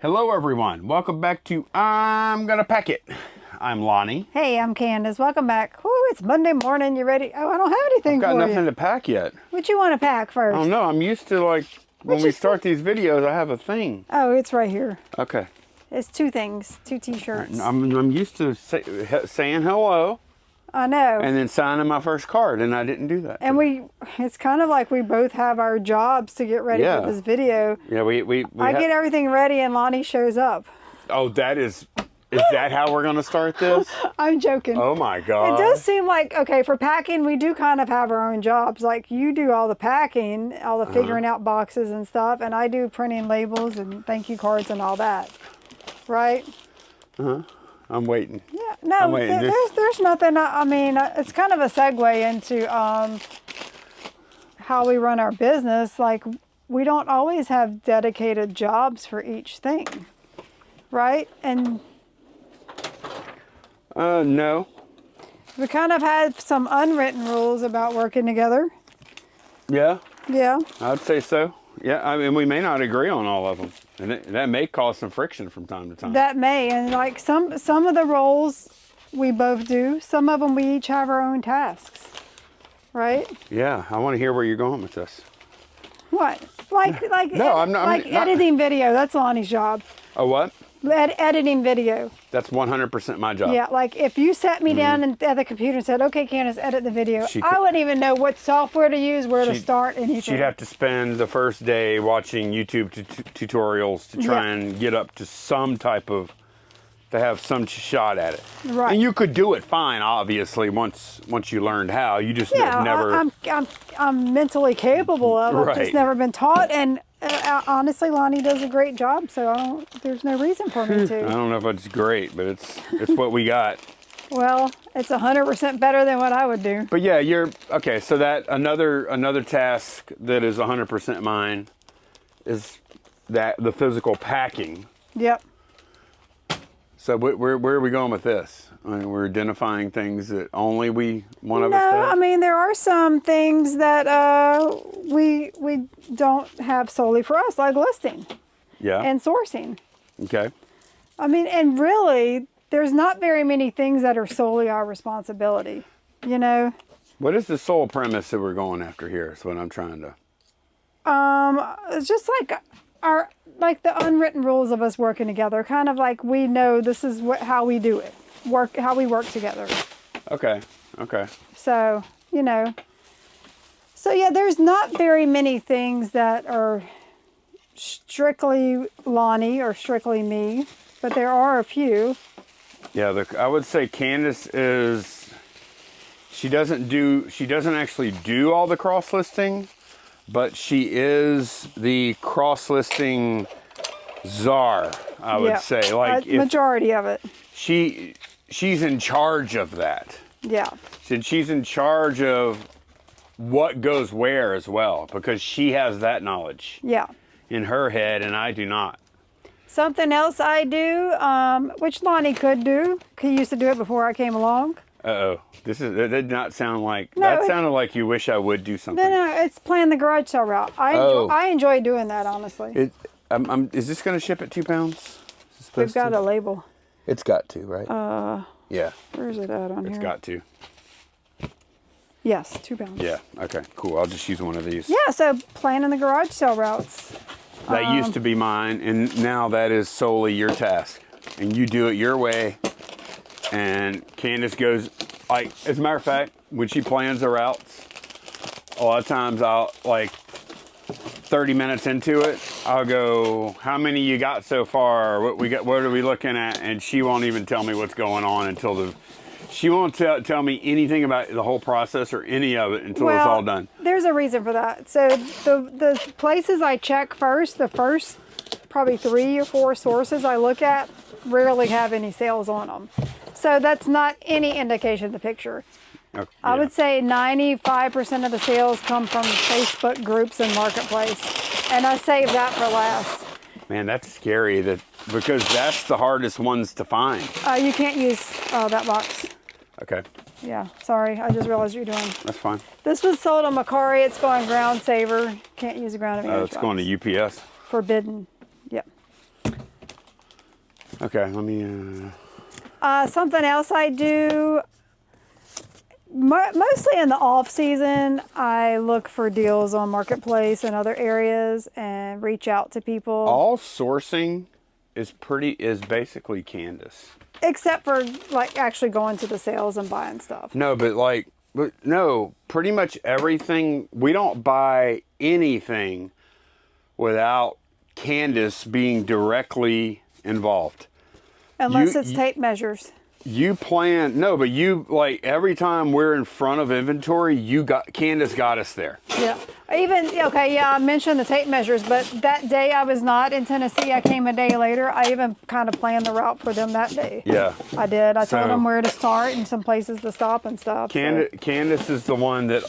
Hello everyone, welcome back to I'm Gonna Pack It. I'm Lonnie. Hey, I'm Candace. Welcome back. Woo, it's Monday morning. You ready? Oh, I don't have anything for you. I've got nothing to pack yet. What you want to pack first? I don't know, I'm used to like, when we start these videos, I have a thing. Oh, it's right here. Okay. It's two things, two t-shirts. I'm used to saying hello. I know. And then signing my first card, and I didn't do that. And it's kind of like we both have our jobs to get ready for this video. Yeah, I get everything ready and Lonnie shows up. Oh, is that how we're going to start this? I'm joking. Oh my God. It does seem like, okay, for packing, we do kind of have our own jobs. Like you do all the packing, all the figuring out boxes and stuff, and I do printing labels and thank you cards and all that. Right? Uh-huh. I'm waiting. Yeah, no, there's nothing. I mean, it's kind of a segue into how we run our business. Like, we don't always have dedicated jobs for each thing, right? And no. we kind of had some unwritten rules about working together. Yeah. Yeah. I'd say so. Yeah, I mean, we may not agree on all of them, and that may cause some friction from time to time. That may, and like some of the roles we both do. Some of them we each have our own tasks, right? Yeah, I want to hear where you're going with this. What? Like no, I'm not. Like editing video. That's Lonnie's job. Oh, what? Editing video. That's 100% my job. Yeah, like if you sat me down at the computer and said, okay, Candace, edit the video, I wouldn't even know what software to use, where to start, anything. She'd have to spend the first day watching YouTube tutorials to try and get up to some type of, to have some shot at it. Right. And you could do it fine, obviously, once you learned how. You just never... I'm mentally capable of it. Right. I've just never been taught, and honestly, Lonnie does a great job, so there's no reason for me to. I don't know if it's great, but it's what we got. Well, it's 100% better than what I would do. But yeah, okay. So that another task that is 100% mine is the physical packing. Yep. So where are we going with this? I mean, we're identifying things that only one of us does? No, I mean, there are some things that we don't have solely for us, like listing. Yeah. And sourcing. Okay. I mean, and really, there's not very many things that are solely our responsibility, you know? What is the sole premise that we're going after here is what I'm trying to... It's just like the unwritten rules of us working together, kind of like we know this is how we do it, how we work together. Okay. So, you know, so yeah, there's not very many things that are strictly Lonnie or strictly me, but there are a few. Yeah, I would say Candace she doesn't actually do all the cross-listing, but she is the cross-listing czar, I would say. Like majority of it. She's in charge of that. Yeah. She's in charge of what goes where as well, because she has that knowledge. Yeah. In her head, and I do not. Something else I do, which Lonnie could do. He used to do it before I came along. Uh-oh. That did not sound like... that sounded like you wish I would do something. No, it's playing the garage sale route. I enjoy doing that, honestly. Is this going to ship at 2 pounds? We've got a label. It's got to, right? Yeah. Where's it at on here? It's got to. Yes, 2 pounds. Yeah, okay, cool. I'll just use one of these. Yeah, so planning the garage sale routes. That used to be mine, and now that is solely your task. And you do it your way. And Candace goes, like, as a matter of fact, when she plans the routes, a lot of times I'll, like, 30 minutes into it, I'll go, how many you got so far? What are we looking at? And she won't even tell me what's going on until she won't tell me anything about the whole process or any of it until it's all done. There's a reason for that. So the places I check first, the first probably 3 or 4 sources I look at rarely have any sales on them. So that's not any indication of the picture. Okay, I would say 95% of the sales come from Facebook groups and Marketplace. And I save that for last. Man, that's scary because that's the hardest ones to find. You can't use that box. Okay. Yeah, sorry. I just realized what you're doing. That's fine. This was sold on Macari. It's going ground saver. Can't use a ground advantage. Oh, it's going to UPS. Forbidden. Yep. Okay, let me. Something else I do, mostly in the off season, I look for deals on Marketplace and other areas and reach out to people. All sourcing is basically Candace. Except for like actually going to the sales and buying stuff. No, no, pretty much everything. We don't buy anything without Candace being directly involved. Unless it's tape measures. You plan, no, but you, like, every time we're in front of inventory, Candace got us there. Yeah. I mentioned the tape measures, but that day I was not in Tennessee. I came a day later. I even kind of planned the route for them that day. Yeah. I did. I told them where to start and some places to stop and stuff. Candace is the one that,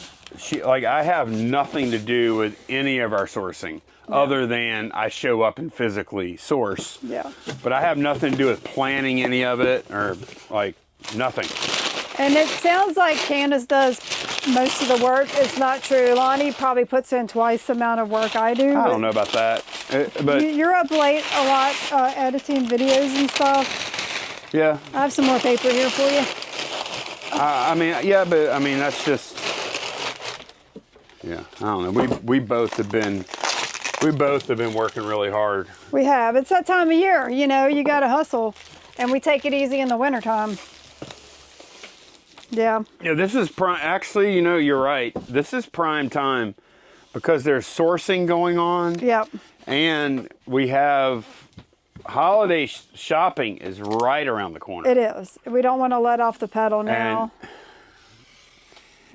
I have nothing to do with any of our sourcing. Other than I show up and physically source. Yeah. But I have nothing to do with planning any of it or nothing. And it sounds like Candace does most of the work. It's not true. Lonnie probably puts in twice the amount of work I do. I don't know about that. But you're up late a lot editing videos and stuff. Yeah. I have some more paper here for you. That's just, I don't know. We both have been working really hard. We have. It's that time of year, you got to hustle. And we take it easy in the wintertime. Yeah. Yeah, this is prime. Actually, you're right. This is prime time because there's sourcing going on. Yep. And we have holiday shopping is right around the corner. It is. We don't want to let off the pedal now.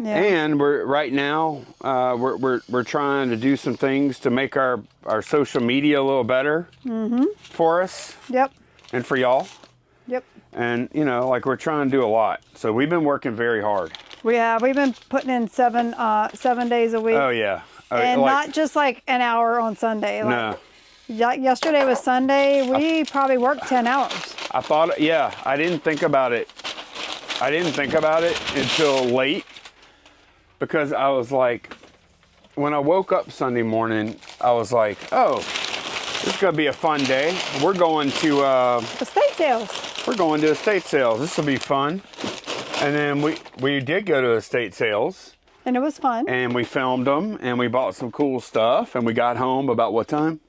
And we're right now we're trying to do some things to make our social media a little better for us. Yep. And for y'all. Yep. And we're trying to do a lot. So we've been working very hard. We have. We've been putting in 7 days a week. Oh yeah. And not just like an hour on Sunday. No. Yesterday was Sunday. We probably worked 10 hours. I didn't think about it. Until late. Because I was like, when I woke up Sunday morning, I was like, oh, this is going to be a fun day. We're going to... estate sales. We're going to estate sales. This will be fun. And then we did go to estate sales. And it was fun. And we filmed them, and we bought some cool stuff, and we got home about what time?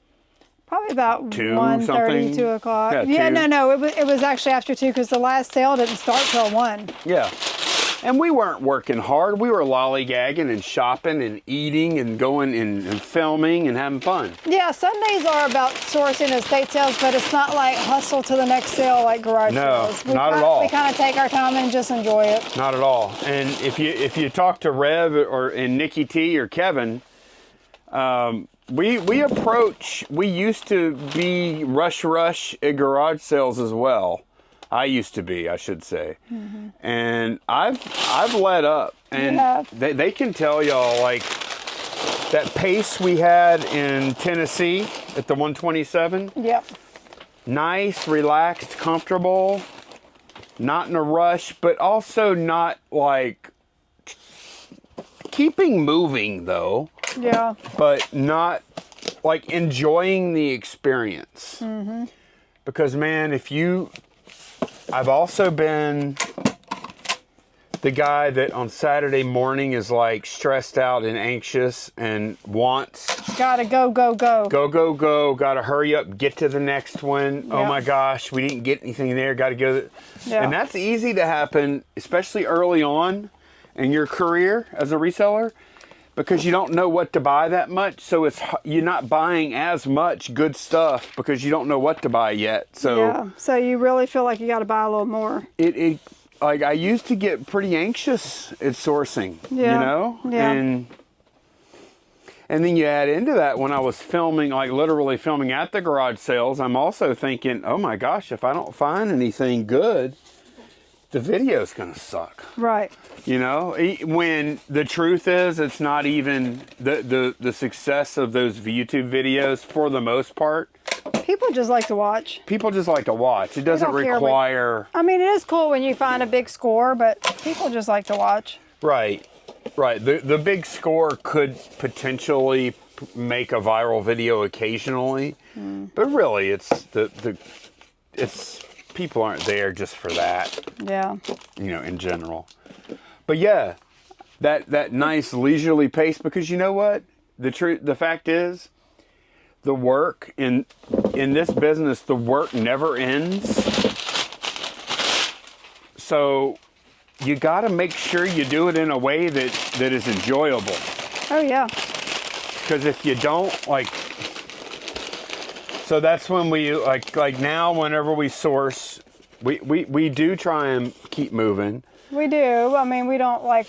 Probably about 1:30, 1:30, 2 o'clock. Yeah, 2. No, it was actually after 2 because the last sale didn't start till 1. Yeah. And we weren't working hard. We were lollygagging and shopping and eating and going and filming and having fun. Yeah, Sundays are about sourcing estate sales, but it's not like hustle to the next sale like garage sales. Not at all. We kind of take our time and just enjoy it. Not at all. And if you talk to Rev and Nikki T or Kevin, we used to be rush at garage sales as well. I used to be, I should say. Mm-hmm. And I've let up. And they can tell y'all, like, that pace we had in Tennessee at the 127. Yep. Nice, relaxed, comfortable, not in a rush, but also not, like, keeping moving, though. Yeah. But not, like, enjoying the experience. Mm-hmm. Because, man, I've also been the guy that on Saturday morning is like stressed out and anxious and wants. Gotta go. Go. Gotta hurry up, get to the next one. Yep. Oh my gosh, we didn't get anything there. Gotta go. Yeah. And that's easy to happen, especially early on in your career as a reseller. Because you don't know what to buy that much, so you're not buying as much good stuff because you don't know what to buy yet. So so you really feel like you got to buy a little more. Like I used to get pretty anxious at sourcing, Yeah. and then you add into that when I was filming, like literally filming at the garage sales, I'm also thinking, oh my gosh, if I don't find anything good, the video's gonna suck. Right. When the truth is, it's not even the success of those YouTube videos for the most part. People just like to watch. It doesn't require... it is cool when you find a big score, but people just like to watch. Right. The big score could potentially make a viral video occasionally, but really it's it's people aren't there just for that, Yeah. you know, in general. But yeah, that nice leisurely pace, because you know what? The fact is, the work in this business, the work never ends. So you got to make sure you do it in a way that is enjoyable. Oh yeah. Because if you don't, like, so that's when we like now whenever we source, we do try and keep moving. We do. I mean, we don't like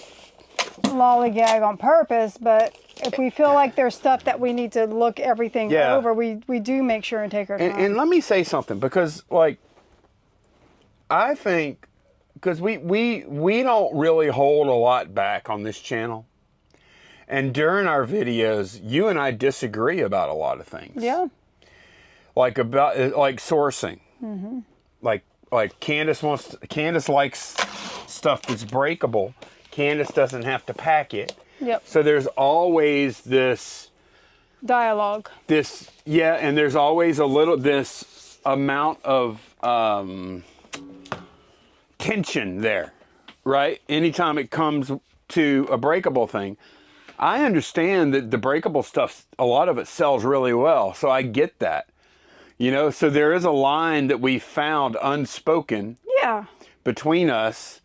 lollygag on purpose, but if we feel like there's stuff that we need to look everything Yeah. over, we do make sure and take our time. And let me say something, because like I think, because we don't really hold a lot back on this channel. And during our videos, you and I disagree about a lot of things. Yeah. Like sourcing. Mm-hmm. Like Candace likes stuff that's breakable. Candace doesn't have to pack it. Yep. So there's always this Dialogue. and there's always this amount of tension there, right? Anytime it comes to a breakable thing. I understand that the breakable stuff, a lot of it sells really well, so I get that. You know, so there is a line that we found unspoken Yeah. between us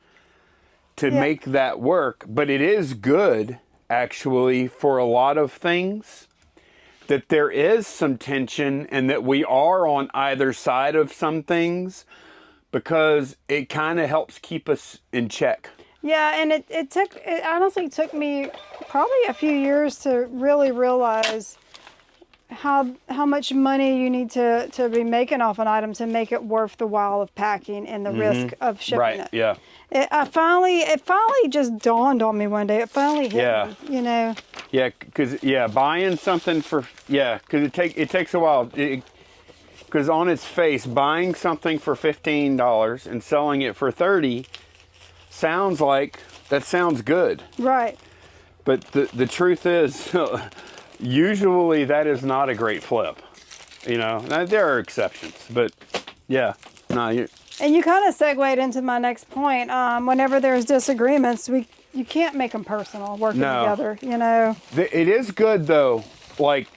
to make that work, but it is good, actually, for a lot of things, that there is some tension and that we are on either side of some things, because it kind of helps keep us in check. Yeah, and it honestly took me probably a few years to really realize how much money you need to be making off an item to make it worth the while of packing and the risk of shipping it. Yeah. It finally just dawned on me one day. It finally hit me, you know. Yeah, because buying something for because it takes a while. Because on its face, buying something for $15 and selling it for $30 sounds good. Right. But the truth is, usually that is not a great flip. You know, now, there are exceptions, but yeah, no. And you kind of segued into my next point. Whenever there's disagreements, you can't make them personal, working together, you know. It is good though, like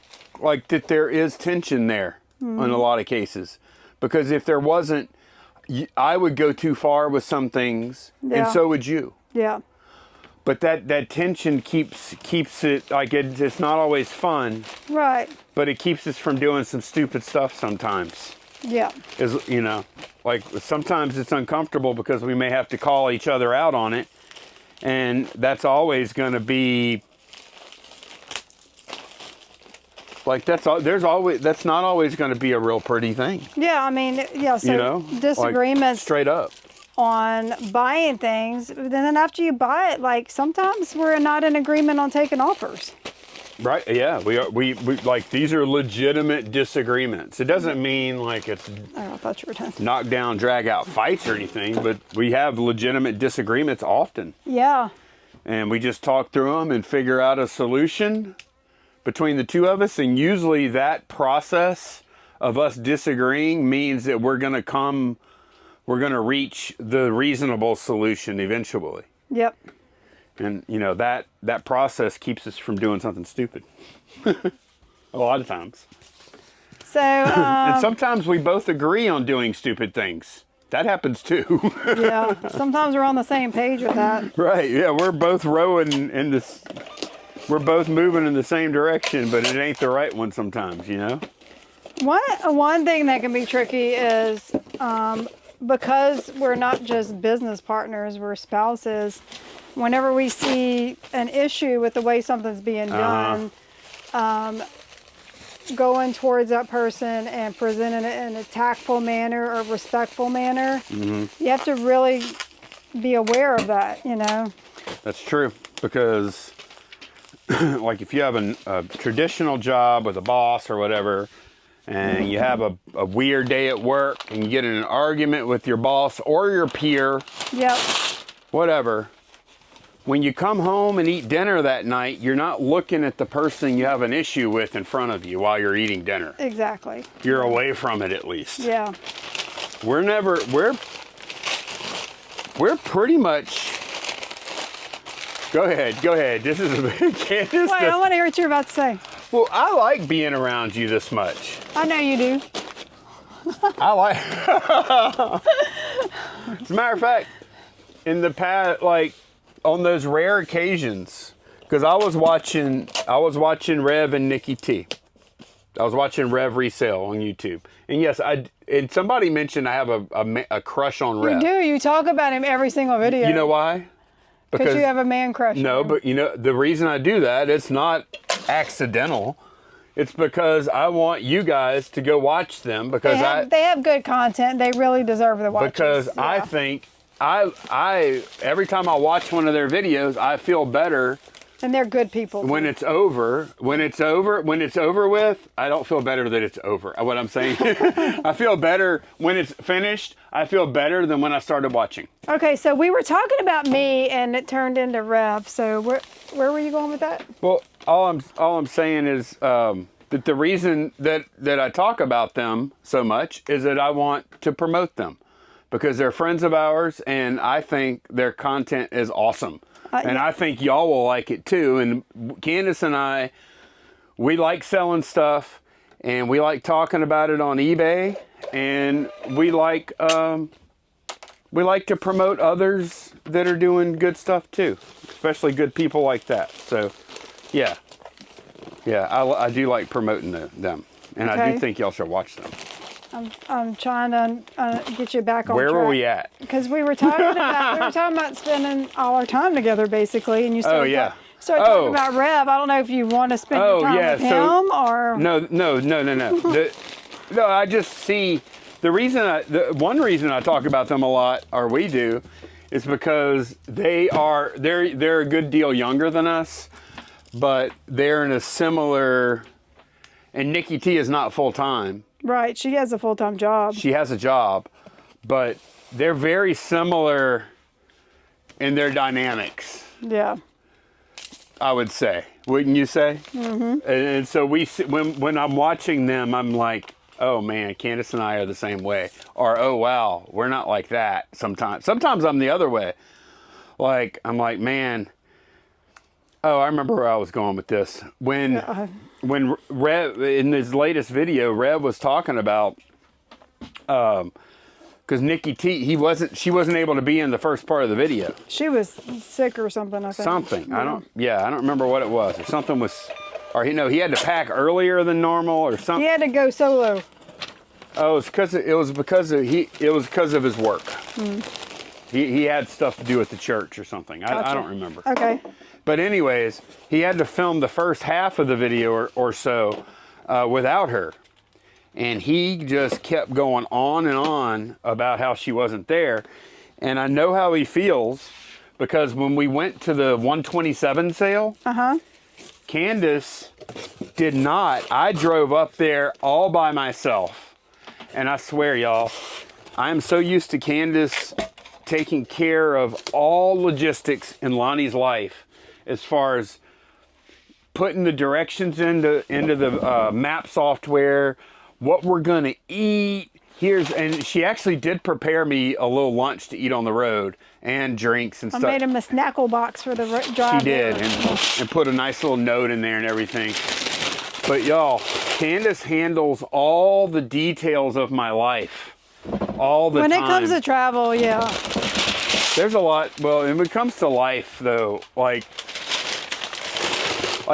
that there is tension there in a lot of cases, because if there wasn't, I would go too far with some things, and so would you. Yeah. But that tension keeps it, like, it's not always fun. Right. But it keeps us from doing some stupid stuff sometimes. Yeah. Is, you know, like sometimes it's uncomfortable because we may have to call each other out on it, and that's always going to be like that's not always going to be a real pretty thing. Yeah, I mean, yeah. So you know, disagreements like, straight up on buying things, then after you buy it, like sometimes we're not in agreement on taking offers. Right? Yeah, we are. We like, these are legitimate disagreements. It doesn't mean like it's I thought you were done. knock down, drag out fights or anything, but we have legitimate disagreements often. Yeah. And we just talk through them and figure out a solution between the two of us. And usually that process of us disagreeing means that we're going to reach the reasonable solution eventually. Yep. And, you know, that process keeps us from doing something stupid. A lot of times. So, and sometimes we both agree on doing stupid things. That happens too. yeah. Sometimes we're on the same page with that. Right. Yeah. We're both rowing in this. We're both moving in the same direction, but it ain't the right one sometimes, you know? One thing that can be tricky is because we're not just business partners, we're spouses. Whenever we see an issue with the way something's being done, going towards that person and presenting it in a tactful manner or respectful manner, you have to really be aware of that, you know? That's true, because like if you have a traditional job with a boss or whatever, and you have a weird day at work and you get in an argument with your boss or your peer, Yep. whatever, when you come home and eat dinner that night, you're not looking at the person you have an issue with in front of you while you're eating dinner. Exactly. You're away from it at least. Yeah. we're pretty much. Go ahead. This is a big Candace. Wait, I want to hear what you're about to say. Well, I like being around you this much. I know you do. I like. As a matter of fact, in the past, like on those rare occasions, because I was watching Rev and Nikki T. I was watching Rev Resell on YouTube, and yes, and somebody mentioned I have a crush on Rev. You do. You talk about him every single video. You know why? Because you have a man crush. No, but you know the reason I do that, it's not accidental. It's because I want you guys to go watch them because they have good content. They really deserve the watches. Because yeah. I think I every time I watch one of their videos, I feel better. And they're good people. When it's over with, I don't feel better that it's over. What I'm saying, I feel better when it's finished. I feel better than when I started watching. Okay, so we were talking about me, and it turned into Rev. So where were you going with that? Well, all I'm saying is that the reason that I talk about them so much is that I want to promote them because they're friends of ours, and I think their content is awesome. And I think y'all will like it too. And Candace and I, we like selling stuff, and we like talking about it on eBay, and we like to promote others that are doing good stuff too, especially good people like that. So, yeah, I do like promoting them, and okay. I do think y'all should watch them. I'm trying to get you back on track. Where were we at? Because we were talking about spending all our time together, basically, and you started talking about Rev. I don't know if you want to spend your time with him or no. No, I just see the one reason I talk about them a lot, or we do, is because they're a good deal younger than us, but they're in a similar. And Nikki T is not full time. Right, she has a full-time job. She has a job, but they're very similar in their dynamics. Yeah. I would say, wouldn't you say? Mm-hmm. And so when I'm watching them, I'm like, oh man, Candace and I are the same way. Or, oh wow, we're not like that sometimes. Sometimes I'm the other way. Like, I'm like, man, oh, I remember where I was going with this. When Rev, in his latest video, Rev was talking about, because Nikki T, she wasn't able to be in the first part of the video. She was sick or something, I think. Something. Yeah. I don't remember what it was. Or something was, or he had to pack earlier than normal or something. He had to go solo. Oh, it was because of his work. Mm. He had stuff to do with the church or something. Gotcha. I don't remember. Okay. But anyways, he had to film the first half of the video or so without her. And he just kept going on and on about how she wasn't there. And I know how he feels because when we went to the 127 sale, Candace did not. I drove up there all by myself. And I swear, y'all, I am so used to Candace taking care of all logistics in Lonnie's life. As far as putting the directions into the map software, what we're gonna eat. And she actually did prepare me a little lunch to eat on the road and drinks and stuff. I made him a snackle box for the drive. She did, and put a nice little note in there and everything. But y'all, Candace handles all the details of my life, all the time. When it comes to travel, yeah. There's a lot. Well, when it comes to life, though, like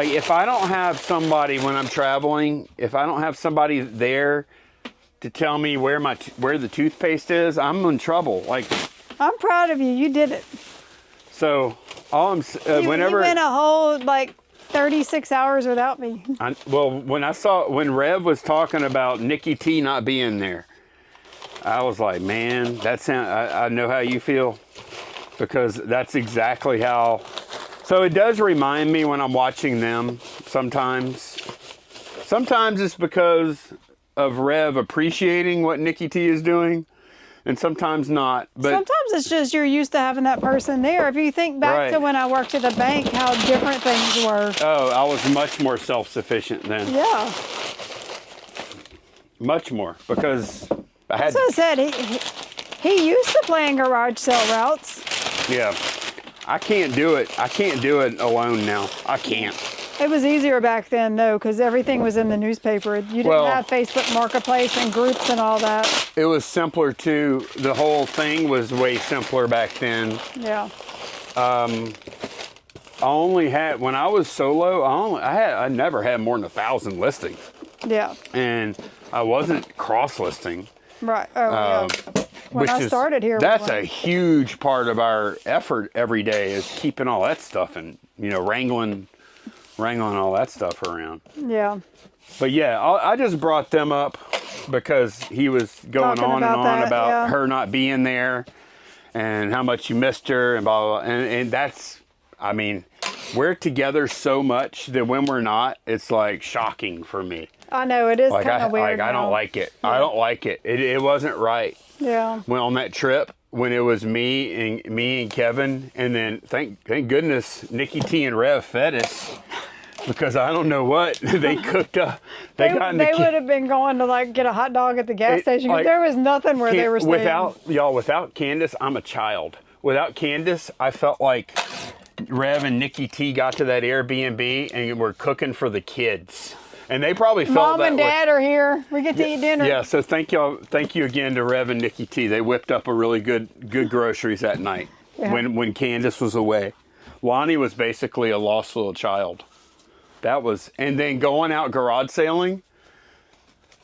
if I don't have somebody when I'm traveling, if I don't have somebody there to tell me where the toothpaste is, I'm in trouble. Like, I'm proud of you. You did it. So all I'm you went a whole 36 hours without me. When Rev was talking about Nikki T not being there, I was like, man, I know how you feel, because that's exactly how. So it does remind me when I'm watching them sometimes. Sometimes it's because of Rev appreciating what Nikki T is doing, and sometimes not. But sometimes it's just you're used to having that person there. If you think back to when I worked at the bank, how different things were. Oh, I was much more self-sufficient then. Yeah. Much more, because That's what I said. He used to play in garage sale routes. Yeah. I can't do it. I can't do it alone now. I can't. It was easier back then, though, because everything was in the newspaper. You didn't have Facebook Marketplace and groups and all that. It was simpler, too. The whole thing was way simpler back then. Yeah. I only had, when I was solo, I never had more than 1,000 listings. Yeah. And I wasn't cross-listing. Right. Oh, yeah. When I started here. That's a huge part of our effort every day is keeping all that stuff and, wrangling all that stuff around. Yeah. But yeah, I just brought them up because he was going Talking on and about on that, about yeah. her not being there and how much you missed her and blah, blah, blah. And that's, I mean, we're together so much that when we're not, it's like shocking for me. I know, it is kind of weird. I don't like it. Yeah. I don't like it. It wasn't right. Yeah. Well, on that trip, when it was me and Kevin, and then thank goodness Nikki T and Rev fed us. Because I don't know what they cooked up. They would have been going to like get a hot dog at the gas station. Like, there was nothing where they were staying. Without Candace, I'm a child. Without Candace, I felt like Rev and Nikki T got to that Airbnb and were cooking for the kids. And they probably felt Mom that and Dad are here. We get to eat dinner. Yeah, so thank you again to Rev and Nikki T. They whipped up a really good groceries that night when Candace was away. Lonnie was basically a lost little child. That was, and then going out garage sailing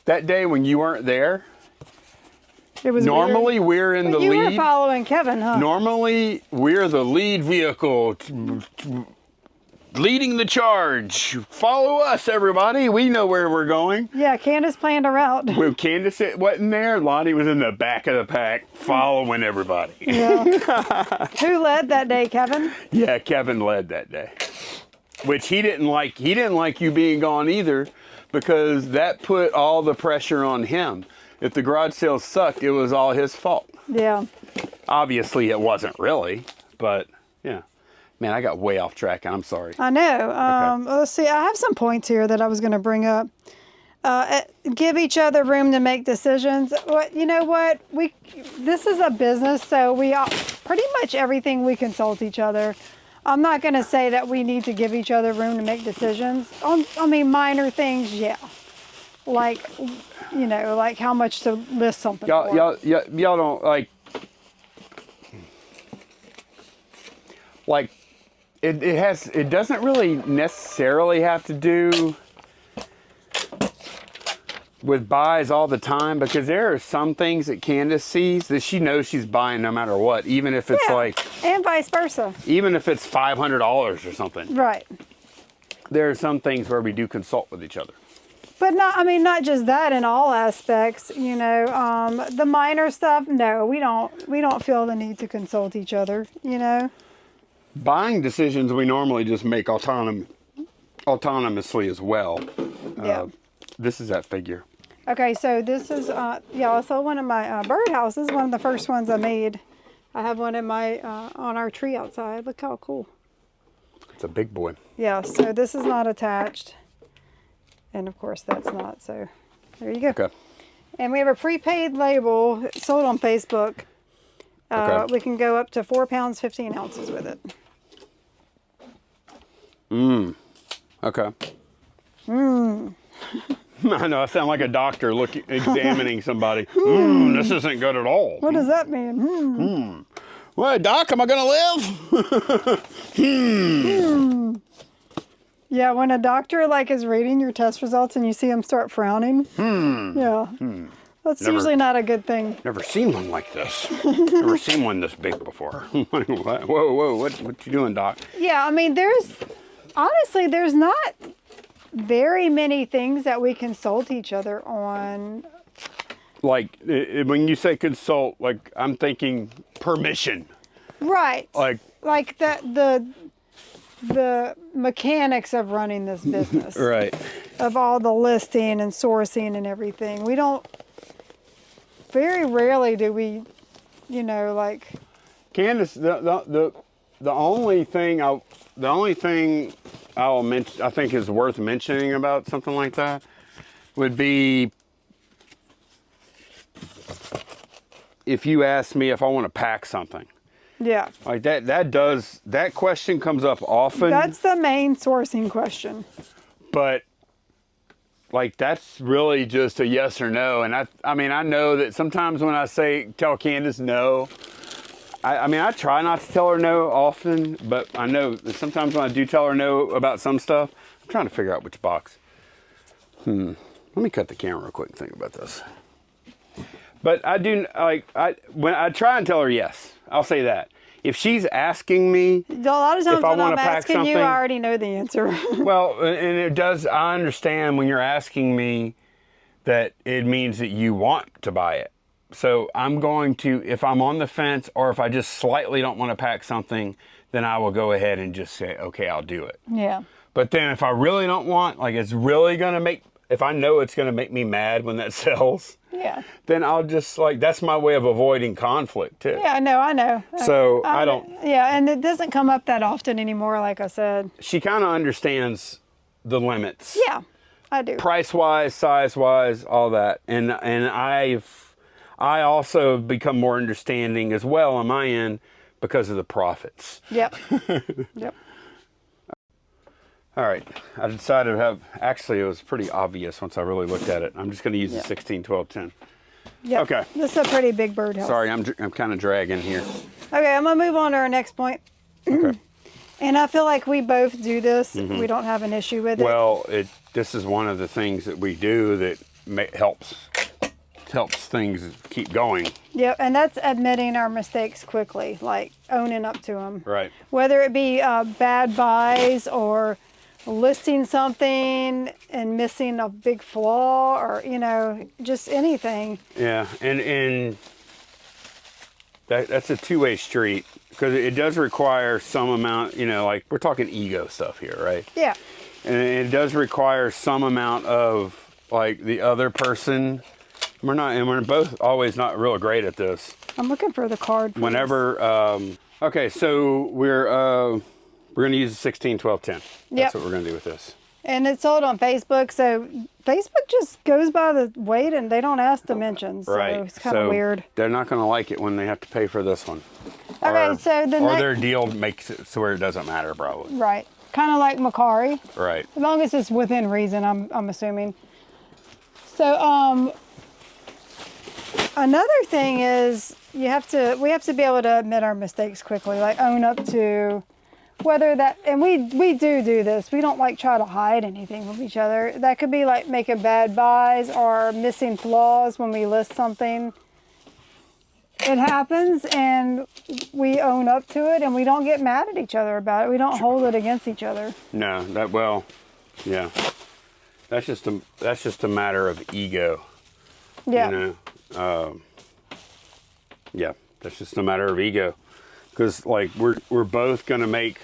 that day when you weren't there. It was normally weird. We're in the you lead. You were following Kevin, huh? Normally we're the lead vehicle, leading the charge. Follow us, everybody. We know where we're going. Yeah, Candace planned a route. When Candace wasn't there, Lonnie was in the back of the pack, following everybody. Yeah. Who led that day, Kevin? Yeah, Kevin led that day. Which he didn't like you being gone either, because that put all the pressure on him. If the garage sale sucked, it was all his fault. Yeah. Obviously, it wasn't really, but yeah. Man, I got way off track. I'm sorry. I know. Okay. Let's see. I have some points here that I was going to bring up. Give each other room to make decisions. You know what? This is a business, so we all, pretty much everything we consult each other. I'm not going to say that we need to give each other room to make decisions. I mean, minor things, yeah. Like, like how much to list something for. Y'all don't, like, it doesn't really necessarily have to do with buys all the time, because there are some things that Candace sees that she knows she's buying no matter what, even if it's and vice versa. Even if it's $500 or something. Right. There are some things where we do consult with each other. But not just that in all aspects, the minor stuff, no, we don't feel the need to consult each other, Buying decisions we normally just make autonomously as well. Yeah. This is that figure. Okay, so this is, I sold one of my birdhouses, one of the first ones I made. I have one in my, on our tree outside. Look how cool. It's a big boy. Yeah, so this is not attached. And of course that's not, so there you go. Okay. And we have a prepaid label sold on Facebook. Okay. We can go up to 4 pounds, 15 ounces with it. Okay. I know, I sound like a doctor examining somebody. This isn't good at all. What does that mean? What, Doc, am I going to live? Yeah, when a doctor is reading your test results and you see them start frowning. Yeah. That's usually not a good thing. Never seen one like this. Never seen one this big before. Whoa, what you doing, Doc? Yeah, I mean, honestly, there's not very many things that we consult each other on. Like, when you say consult, I'm thinking permission. Right. Like the mechanics of running this business. Right. Of all the listing and sourcing and everything. Very rarely do we, Candace, the only thing I'll mention, I think is worth mentioning about something like that would be if you ask me if I want to pack something. Yeah. Like that question comes up often. That's the main sourcing question. But like, that's really just a yes or no. And I mean, I know that sometimes when I tell Candace no, I mean, I try not to tell her no often, but I know that sometimes when I do tell her no about some stuff, I'm trying to figure out which box. Let me cut the camera real quick and think about this. But I do, like, when I try and tell her yes, I'll say that. If she's asking me, a lot of times if I when want I'm to pack asking something, you, I already know the answer. well, and it does, I understand when you're asking me that it means that you want to buy it. So I'm going to, if I'm on the fence or if I just slightly don't want to pack something, then I will go ahead and just say, okay, I'll do it. Yeah. But then if I really don't want, like, it's really going to make, if I know it's going to make me mad when that sells, Yeah. then I'll just, like, that's my way of avoiding conflict too. Yeah, I know. So I don't. Yeah, and it doesn't come up that often anymore, like I said. She kind of understands the limits. Yeah, I do. Price-wise, size-wise, all that. And I also have become more understanding as well on my end because of the profits. Yep. Yep. All right, I decided to have, actually it was pretty obvious once I really looked at it. I'm just going to use the 16, 12, 10. Yep. Okay. This is a pretty big birdhouse. Sorry, I'm kind of dragging here. Okay, I'm going to move on to our next point. Okay. And I feel like we both do this. We don't have an issue with it. Well, this is one of the things that we do that helps things keep going. Yep, and that's admitting our mistakes quickly, like owning up to them. Right. Whether it be bad buys or listing something and missing a big flaw or, just anything. Yeah, and that's a two-way street because it does require some amount, like we're talking ego stuff here, right? Yeah. And it does require some amount of, like, the other person. We're both always not real great at this. I'm looking for the card. For Whenever, okay, so we're going to use the 16, 12, 10. That's what we're going to do with this. And it's sold on Facebook, so Facebook just goes by the weight and they don't ask dimensions. So Right. it's kind of weird. They're not going to like it when they have to pay for this one. Okay, so the Or next... their deal makes it so where it doesn't matter, probably. Right. Kind of like Macari. Right. As long as it's within reason, I'm assuming. So, another thing is we have to be able to admit our mistakes quickly, like own up to whether that, and we do this. We don't like try to hide anything from each other. That could be like making bad buys or missing flaws when we list something. It happens and we own up to it and we don't get mad at each other about it. We don't hold it against each other. No, yeah. That's just a matter of ego. Yeah. Yeah, that's just a matter of ego. Because, like, we're both going to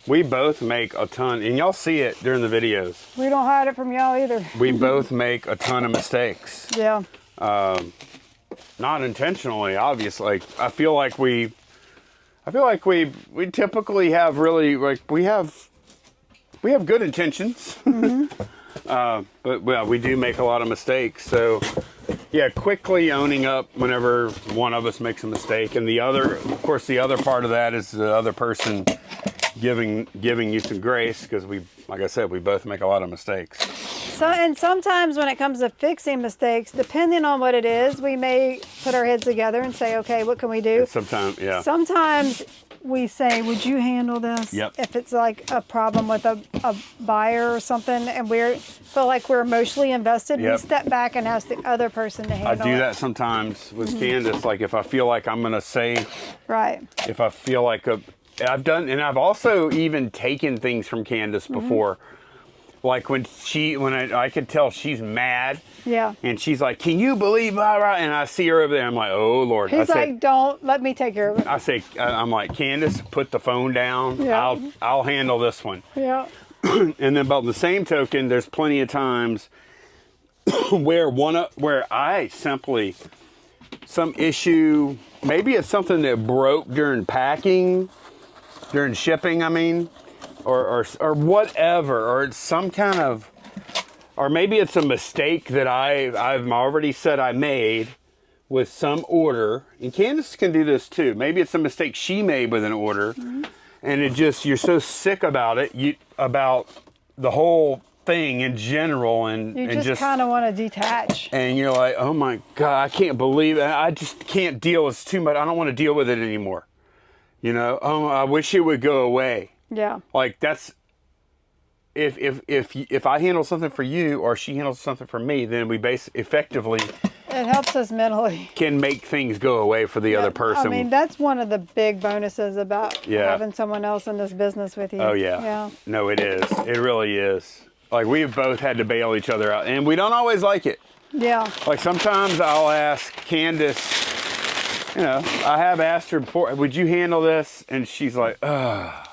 we both make a ton, and y'all see it during the videos. We don't hide it from y'all either. We both make a ton of mistakes. Yeah. Not intentionally, obviously. I feel like we typically have really, like, we have good intentions. But well, we do make a lot of mistakes. So yeah, quickly owning up whenever one of us makes a mistake, and the other part of that is the other person giving you some grace, because like I said, we both make a lot of mistakes. And sometimes when it comes to fixing mistakes, depending on what it is, we may put our heads together and say, okay, what can we do? And sometimes we say, would you handle this? Yep. If it's like a problem with a buyer or something and feel like we're emotionally invested, Yep. we step back and ask the other person to handle it. I do that sometimes with Candace. Like, if I feel like I'm going to say, Right. if I feel like I've also even taken things from Candace before. Like when I could tell she's mad. Yeah. And she's like, can you believe blah, blah? And I see her over there. I'm like, oh, Lord. He's like, don't let me take care of it. I'm like, Candace, put the phone down. Yeah. I'll handle this one. Yeah. And then, about the same token, there's plenty of times where I simply, some issue, maybe it's something that broke during shipping, I mean, or whatever, or it's some kind of, or maybe it's a mistake that I've already said I made, with some order, and Candace can do this too. Maybe it's a mistake she made with an order, and it just, you're so sick about it, about the whole thing in general, and you just kind of want to detach. And you're like, oh my God, I can't believe it. I just can't deal. It's too much. I don't want to deal with it anymore. You know, oh, I wish it would go away. Yeah. Like that's, if I handle something for you or she handles something for me, then we effectively it helps us mentally. Can make things go away for the other person. I mean, that's one of the big bonuses about having someone else in this business with you. Oh yeah. Yeah. No, it is. It really is. Like we've both had to bail each other out, and we don't always like it. Yeah. Like sometimes I'll ask Candace, you know, I have asked her before, would you handle this? And she's like, ugh,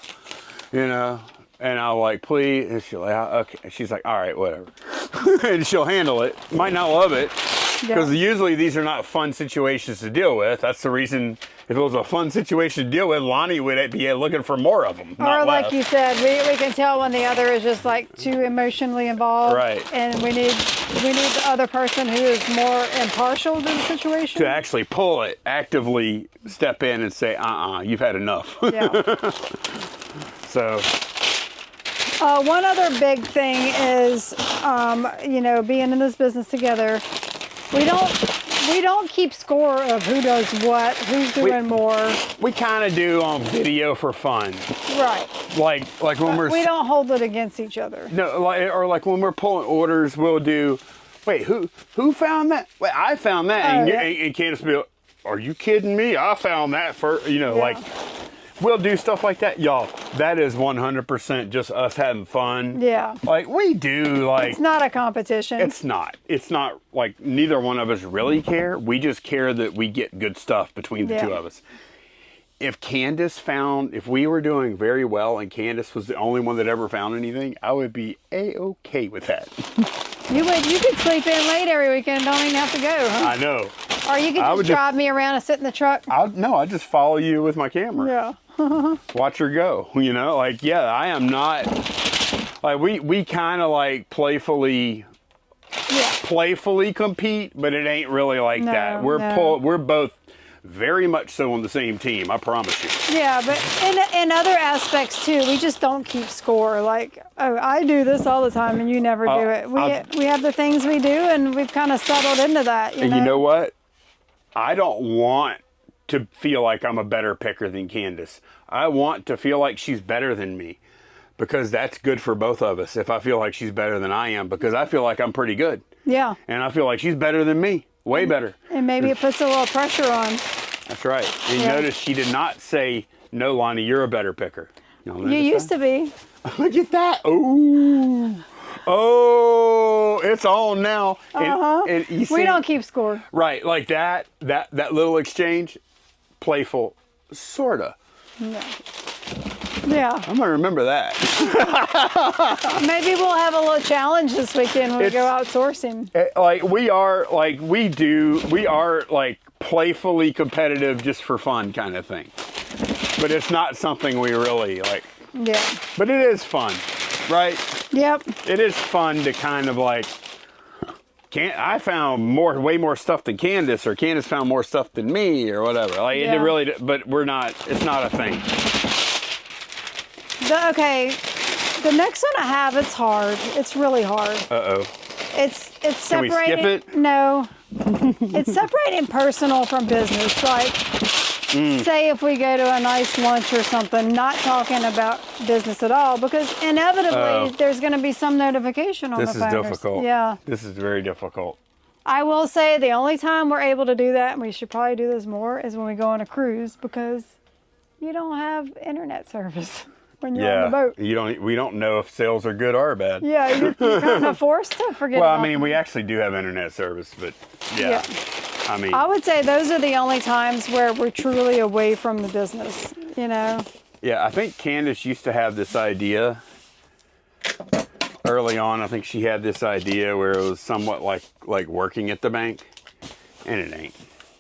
you know, and I'll like, please. And she'll like, okay. She's like, all right, whatever. And she'll handle it. Might not love it. Because usually these are not fun situations to deal with. That's the reason, if it was a fun situation to deal with, Lonnie would be looking for more of them. Or like you said, we can tell when the other is just like too emotionally involved. Right. And we need the other person who is more impartial to the situation. To actually pull it, actively step in and say, you've had enough. Yeah. So. One other big thing is, you know, being in this business together, we don't keep score of who does what, who's doing more. We kind of do on video for fun. Right. Like when we don't hold it against each other. No, like when we're pulling orders, we'll do, wait, who found that? Wait, I found that. And Candace will be like, are you kidding me? I found that first, you know, like. We'll do stuff like that, y'all. That is 100% just us having fun. Yeah. Like we do, like it's not a competition. It's not. It's not like neither one of us really care. We just care that we get good stuff between the two of us. If if we were doing very well and Candace was the only one that ever found anything, I would be A-okay with that. You could sleep in late every weekend, don't even have to go, huh? I know. Or you could just drive me around and sit in the truck. I'd just follow you with my camera. Yeah. Watch her go, you know, like, I am not, like, we kind of like playfully compete, but it ain't really like that. We're both very much so on the same team, I promise you. Yeah, but in other aspects too, we just don't keep score. Like, oh, I do this all the time and you never do it. We have the things we do and we've kind of settled into that. You know what? I don't want to feel like I'm a better picker than Candace. I want to feel like she's better than me, because that's good for both of us. If I feel like she's better than I am, because I feel like I'm pretty good. Yeah. And I feel like she's better than me, way better. And maybe it puts a little pressure on. That's right. And notice she did not say, no, Lonnie, you're a better picker. You used to be. Look at that. Oh. Oh, it's on now. And you see, we don't keep score. Right, like that little exchange, playful, sorta. No. Yeah. I'm gonna remember that. Maybe we'll have a little challenge this weekend when we go outsourcing. We are like playfully competitive just for fun kind of thing. But it's not something we really like. Yeah. But it is fun, right? Yep. It is fun to kind of like, I found way more stuff than Candace, or Candace found more stuff than me, or whatever. Like it really, but it's not a thing. Okay, the next one I have, it's hard. It's really hard. Uh-oh. It's separating. Can we skip it? No. It's separating personal from business. Like, say if we go to a nice lunch or something, not talking about business at all, because inevitably there's going to be some notification on the phone. This is difficult. Yeah. This is very difficult. I will say the only time we're able to do that, and we should probably do this more, is when we go on a cruise, because you don't have internet service when you're on the boat. We don't know if sales are good or bad. Yeah, you're kind of forced to forget. Well, I mean, we actually do have internet service, but yeah. I mean, I would say those are the only times where we're truly away from the business, you know? Yeah, I think Candace used to have this idea early on. I think she had this idea where it was somewhat like working at the bank, and it ain't.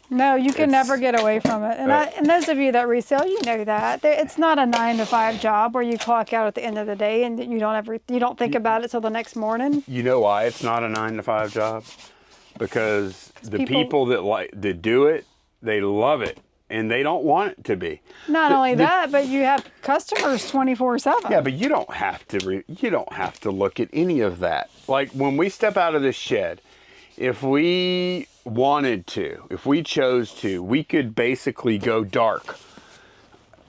No, you can never get away from it. And, and those of you that resell, you know that. It's not a 9-to-5 job where you clock out at the end of the day and you don't think about it till the next morning. You know why it's not a 9-to-5 job? because the people that do it, they love it. And they don't want it to be. Not only that, but you have customers 24/7. Yeah, but you don't have to look at any of that. Like when we step out of this shed, if we wanted to, if we chose to, we could basically go dark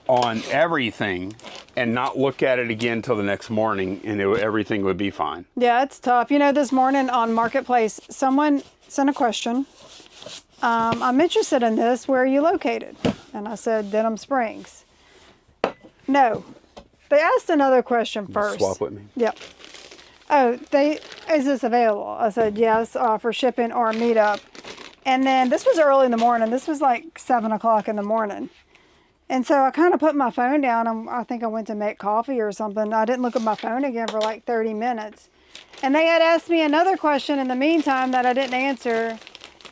on everything and not look at it again till the next morning, and everything would be fine. Yeah, it's tough. You know, this morning on Marketplace, someone sent a question. I'm interested in this. Where are you located? And I said, Denham Springs. No. They asked another question first. Swap with me. Yep. Oh, is this available? I said, yes, for shipping or meetup. And then this was early in the morning. This was like 7 o'clock in the morning. And so I kind of put my phone down. I think I went to make coffee or something. I didn't look at my phone again for like 30 minutes. And they had asked me another question in the meantime that I didn't answer.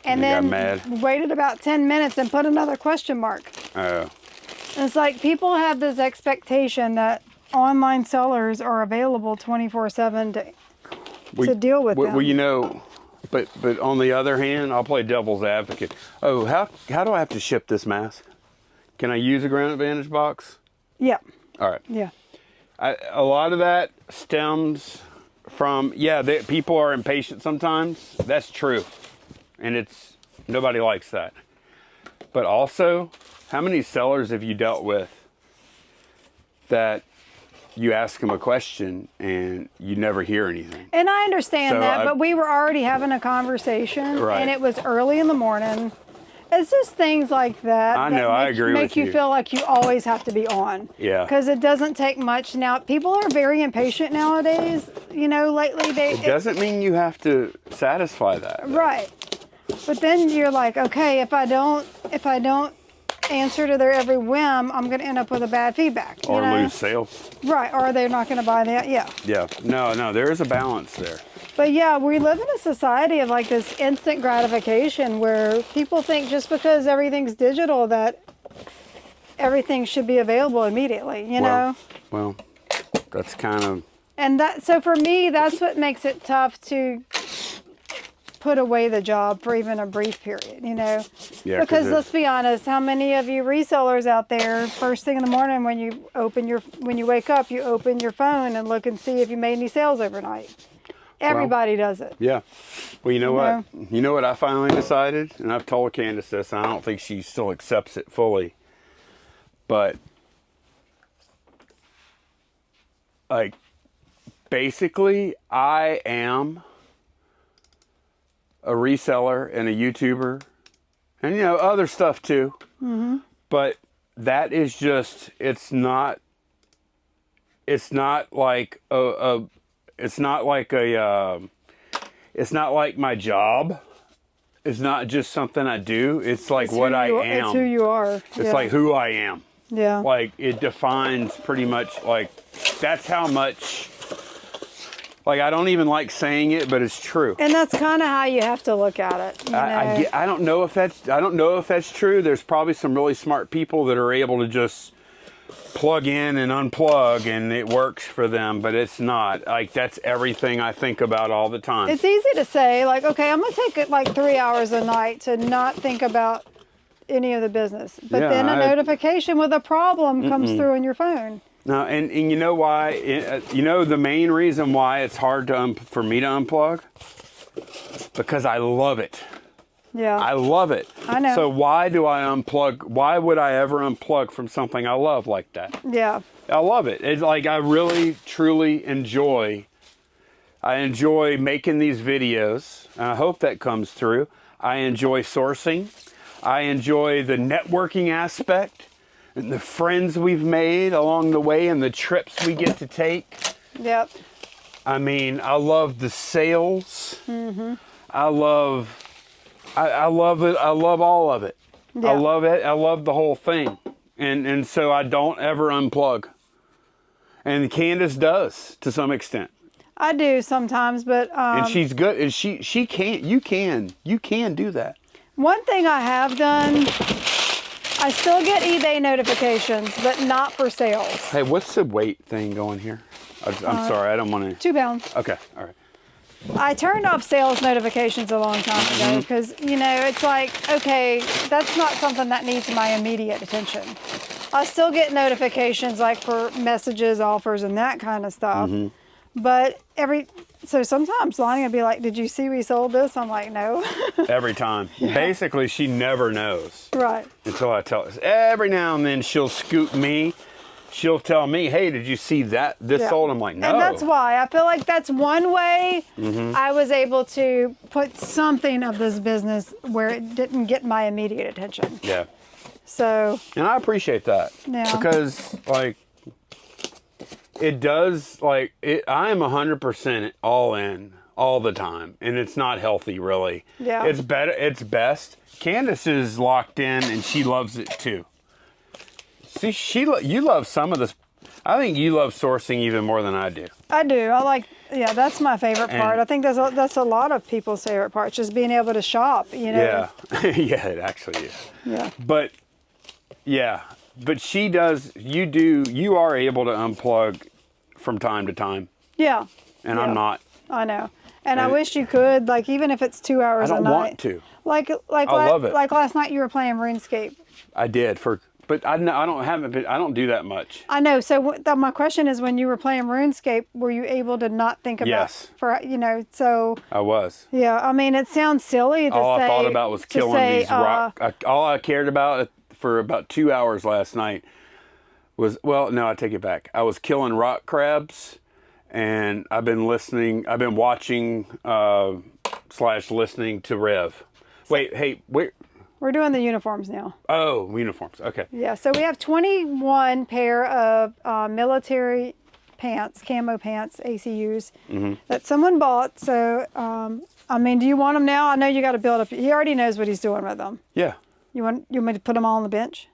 And then waited about 10 minutes and put another question mark. Oh. It's like people have this expectation that online sellers are available 24/7 to deal with them. Well, you know, but on the other hand, I'll play devil's advocate. Oh, how do I have to ship this mask? Can I use a Ground Advantage box? Yeah. All right. Yeah. A lot of that stems from, people are impatient sometimes. That's true. And nobody likes that. But also, how many sellers have you dealt with that you ask them a question and you never hear anything? And I understand but we were already having a conversation, right. And it was early in the morning. It's just things like that. I know, I agree with you. Make you feel like you always have to be on. Yeah. Because it doesn't take much now. People are very impatient nowadays. You know, lately it doesn't mean you have to satisfy that. Right. But then you're like, okay, if I don't answer to their every whim, I'm going to end up with a bad feedback. Or lose sales. Right. Or they're not going to buy that. Yeah. Yeah. No, there is a balance there. But yeah, we live in a society of like this instant gratification where people think just because everything's digital that everything should be available immediately, you know? Well, that's kind of... And so for me, that's what makes it tough to put away the job for even a brief period, you know? Yeah, because let's be honest, how many of you resellers out there, first thing in the morning when you wake up, you open your phone and look and see if you made any sales overnight? Everybody does it. Yeah. Well, you know what? You know what I finally decided? And I've told Candace this, and I don't think she still accepts it fully. But, like, basically, I am a reseller and a YouTuber, and, you know, other stuff too. Mm-hmm. But that is just, it's not like it's not like my job. It's not just something I do. It's like what I am. It's who you are. It's like who I am. Yeah. Like it defines pretty much, like, that's how much, like, I don't even like saying it, but it's true. And that's kind of how you have to look at it. I don't know if that's true. There's probably some really smart people that are able to just plug in and unplug and it works for them, but it's not. Like, that's everything I think about all the time. It's easy to say, like, okay, I'm going to take it like 3 hours a night to not think about any of the business. But then a notification with a problem comes through on your phone. No, and you know why? You know the main reason why it's hard for me to unplug? Because I love it. Yeah. I love it. I know. So why do I unplug? Why would I ever unplug from something I love like that? Yeah. I love it. It's like I really, truly enjoy. I enjoy making these videos. And I hope that comes through. I enjoy sourcing. I enjoy the networking aspect and the friends we've made along the way and the trips we get to take. Yep. I mean, I love the sales. Mm-hmm. I love it. I love all of it. Yeah. I love it. I love the whole thing. And so I don't ever unplug. And Candace does to some extent. I do sometimes, but and she's good. And she can't. You can do that. One thing I have done, I still get eBay notifications, but not for sales. Hey, what's the weight thing going here? I'm sorry, I don't want to. 2 pounds. Okay, all right. I turned off sales notifications a long time ago because, you know, it's like, okay, that's not something that needs my immediate attention. I still get notifications like for messages, offers, and that kind of stuff. But so sometimes Lonnie will be like, did you see we sold this? I'm like, no. Every time. Basically, she never knows. Right. Until I tell her. Every now and then she'll scoop me. She'll tell me, hey, did you see that? This sold? I'm like, no. And that's why. I feel like that's one way I was able to put something of this business where it didn't get my immediate attention. Yeah. So. And I appreciate that. Yeah. Because, like, it does, like, I am 100% all in all the time. And it's not healthy, really. Yeah. It's better. It's best. Candace is locked in and she loves it too. See, you love some of this. I think you love sourcing even more than I do. I do. I like, yeah, that's my favorite part. I think that's a lot of people's favorite part, just being able to shop, you know? Yeah. Yeah, it actually is. Yeah. But she does, you are able to unplug from time to time. Yeah. And I'm not. I know. And I wish you could, like, even if it's 2 hours a night. I don't want to. Like I love it. Like last night you were playing RuneScape. I did but I don't do that much. I know. So my question is, when you were playing RuneScape, were you able to not think about? Yes. So. I was. Yeah. I mean, it sounds silly to say. All I thought about was killing these rock. All I cared about for about 2 hours last night was, well, no, I take it back. I was killing rock crabs, and I've been watching / listening to Rev. Wait, hey, wait. We're doing the uniforms now. Oh, uniforms. Okay. Yeah, so we have 21 pair of military pants, camo pants, ACUs, that someone bought. So, I mean, do you want them now? I know you got to build up. He already knows what he's doing with them. Yeah. You want me to put them all on the bench?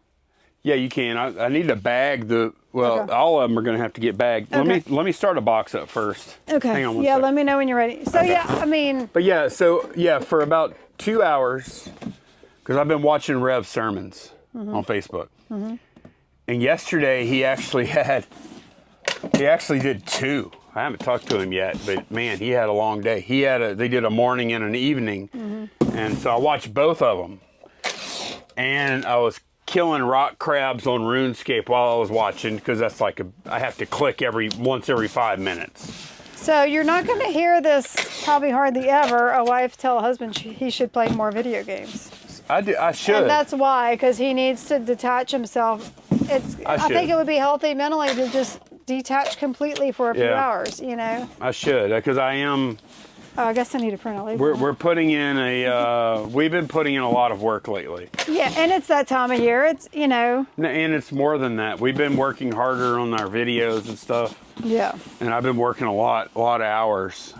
Yeah, you can. I need to bag all of them are going to have to get bagged. Okay. Let me start a box up first. Okay. Hang on one yeah, second. let me know when you're ready. So, yeah, I mean. But yeah, for about 2 hours, because I've been watching Rev's sermons on Facebook. And yesterday he actually did 2. I haven't talked to him yet, but man, he had a long day. They did a morning and an evening. And so I watched both of them. And I was killing rock crabs on RuneScape while I was watching, because that's like I have to click once every 5 minutes. So you're not going to hear this probably hardly ever, a wife tell a husband he should play more video games. I should. And that's why, because he needs to detach himself. I think it would be healthy mentally to just detach completely for a few hours, you know? I should, because I am. Oh, I guess I need to print a label. We're putting in we've been putting in a lot of work lately. Yeah, and it's that time of year. It's, you know. And it's more than that. We've been working harder on our videos and stuff. Yeah. And I've been working a lot of hours.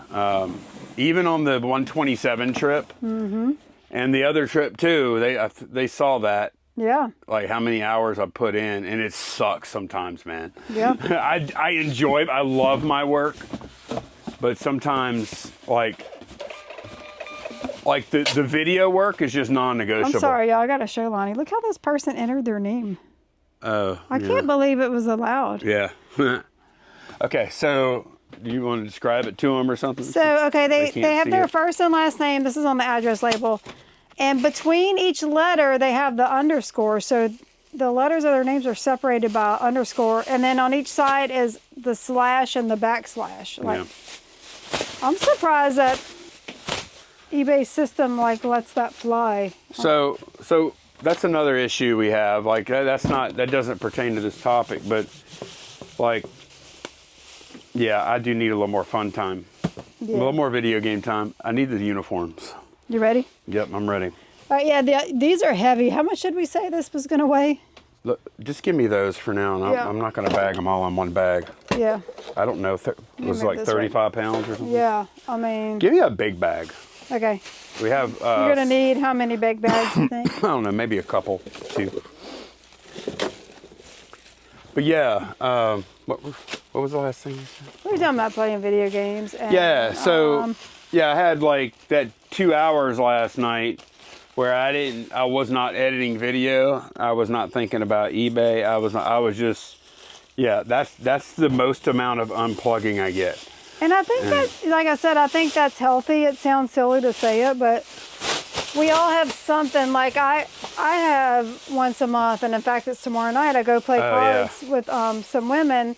Even on the 127 trip. And the other trip too, they saw that. Yeah. Like how many hours I put in, and it sucks sometimes, man. Yeah. I love my work, but sometimes like the video work is just non-negotiable. I'm sorry, y'all. I got to show Lonnie. Look how this person entered their name. Oh. I can't believe it was allowed. Yeah. Okay, so do you want to describe it to them or something? So, okay, they have their it. first and last name. This is on the address label. And between each letter, they have the underscore. So the letters of their names are separated by underscore. And then on each side is the slash and the backslash. I'm surprised that eBay system lets that fly. So that's another issue we have. Like that doesn't pertain to this topic, but like, yeah, I do need a little more fun time. Yeah. A little more video game time. I need the uniforms. You ready? Yep, I'm ready. All right, yeah, these are heavy. How much did we say this was going to weigh? Look, just give me those for now, and I'm not going to bag them all in one bag. Yeah. I don't know. It was like 35 pounds or something? Yeah, I mean... Give me a big bag. Okay. We have... You're going to need how many big bags, you think? I don't know, maybe a couple, 2. But yeah, what was the last thing you said? We were talking about playing video games. And, yeah, so... Yeah, I had like that 2 hours last night where I was not editing video. I was not thinking about eBay. I was just, yeah, that's the most amount of unplugging I get. And I think that, like I said, I think that's healthy. It sounds silly to say it, but we all have something. Like I have once a month, and in fact, it's tomorrow night. I go play cards with some women.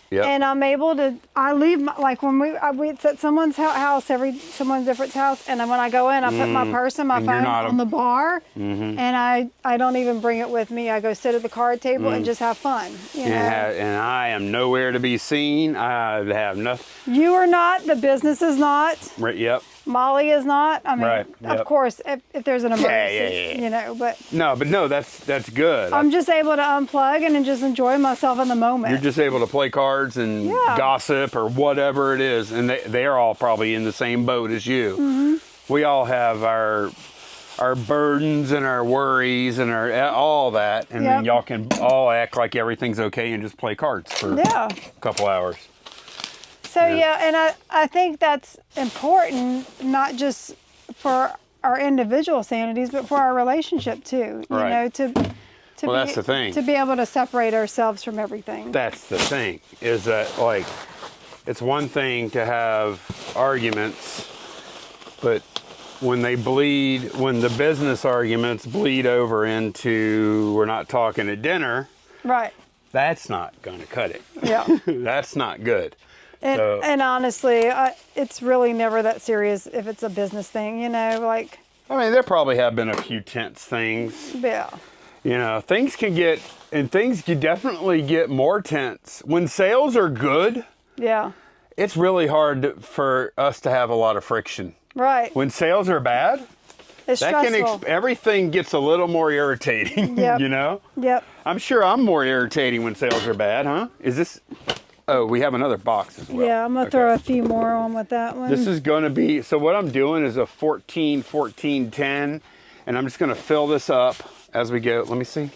Yep. And I'm able to, I leave, like when it's at someone's house, someone's different house, and then when I go in, I put my purse and my phone on the bar, and I don't even bring it with me. I go sit at the card table and just have fun, you know? And I am nowhere to be seen. I have nothing. You are not, the business is not. Right, yep. Molly is not. I mean, yep. of course, if there's an emergency, you know, but. No, that's good. I'm just able to unplug and just enjoy myself in the moment. You're just able to play cards and gossip or whatever it is. And they're all probably in the same boat as you. We all have our burdens and our worries and all that. And then y'all can all act like everything's okay and just play cards for a couple hours. So and I think that's important, not just for our individual sanities, but for our relationship too. You know, that's the thing. To be able to separate ourselves from everything. That's the thing, is that like, it's one thing to have arguments, but when they bleed, when the business arguments bleed over into we're not talking at dinner, right? That's not going to cut it. Yeah, that's not good. And honestly, it's really never that serious if it's a business thing, you know, like. I mean, there probably have been a few tense things. Yeah. You know, things can definitely get more tense. When sales are good, it's really hard for us to have a lot of friction. Right. When sales are bad, it's stressful. Everything gets a little more irritating, you know? Yep. I'm sure I'm more irritating when sales are bad, huh? Is this... Oh, we have another box as well. Yeah, I'm going to throw a few more on with that one. This is going to be, so what I'm doing is a 14, 14, 10, and I'm just going to fill this up as we go. Let me see.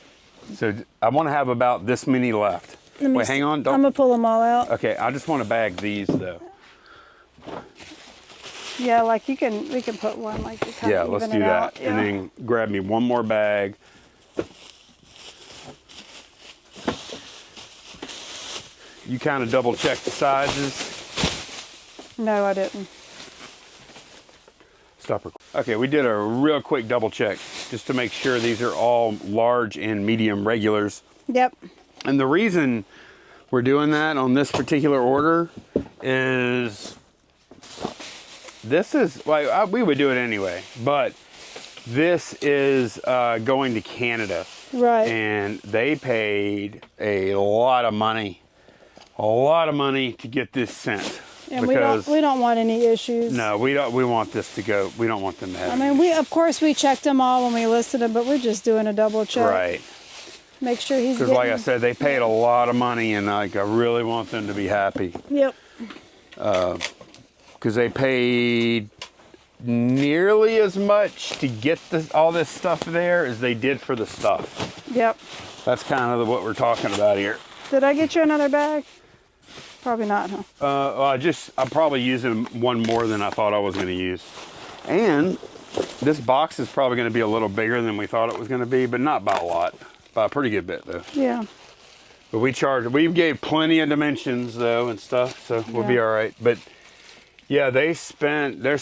So I want to have about this many left. Wait, hang on. I'm going to pull them all out. Okay, I just want to bag these though. Yeah, like we can put one like to kind of let's even do it that. out. And then grab me one more bag. You kind of double check the sizes? No, I didn't. Stop recording. Okay, we did a real quick double check just to make sure these are all large and medium regulars. Yep. And the reason we're doing that on this particular order is this is, like, we would do it anyway, but this is going to Canada. Right. And they paid a lot of money to get this sent. And we don't want any issues. No, we don't. We want this to go. We don't want them to have. I mean, of course we checked them all when we listed them, but we're just doing a double check. Right. Make sure he's. Because, like I said, they paid a lot of money, and like I really want them to be happy. Yep. Because they paid nearly as much to get all this stuff there as they did for the stuff. Yep. That's kind of what we're talking about here. Did I get you another bag? Probably not, huh? I'm probably using one more than I thought I was going to use. And this box is probably going to be a little bigger than we thought it was going to be, but not by a lot. By a pretty good bit, though. Yeah. But we gave plenty of dimensions, though, and stuff, so we'll be all right. But, yeah, they spent over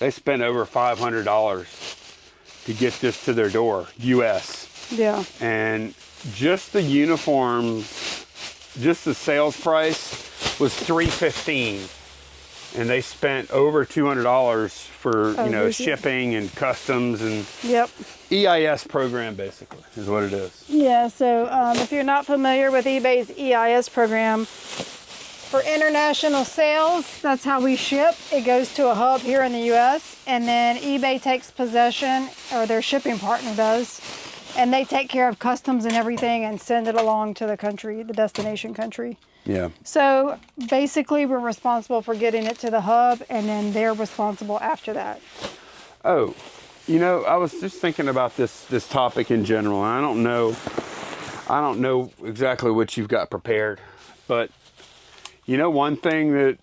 $500 to get this to their door, U.S. Yeah. And just the uniforms... Just the sales price was $315, and they spent over $200 for shipping and customs and EIS program, basically is what it is. Yeah. So if you're not familiar with eBay's EIS program for international sales, that's how we ship. It goes to a hub here in the U.S. and then eBay takes possession, or their shipping partner does. And they take care of customs and everything and send it along to the country, the destination country. Yeah. So basically we're responsible for getting it to the hub, and then they're responsible after that. Oh, I was just thinking about this topic in general. And I don't know exactly what you've got prepared, but one thing that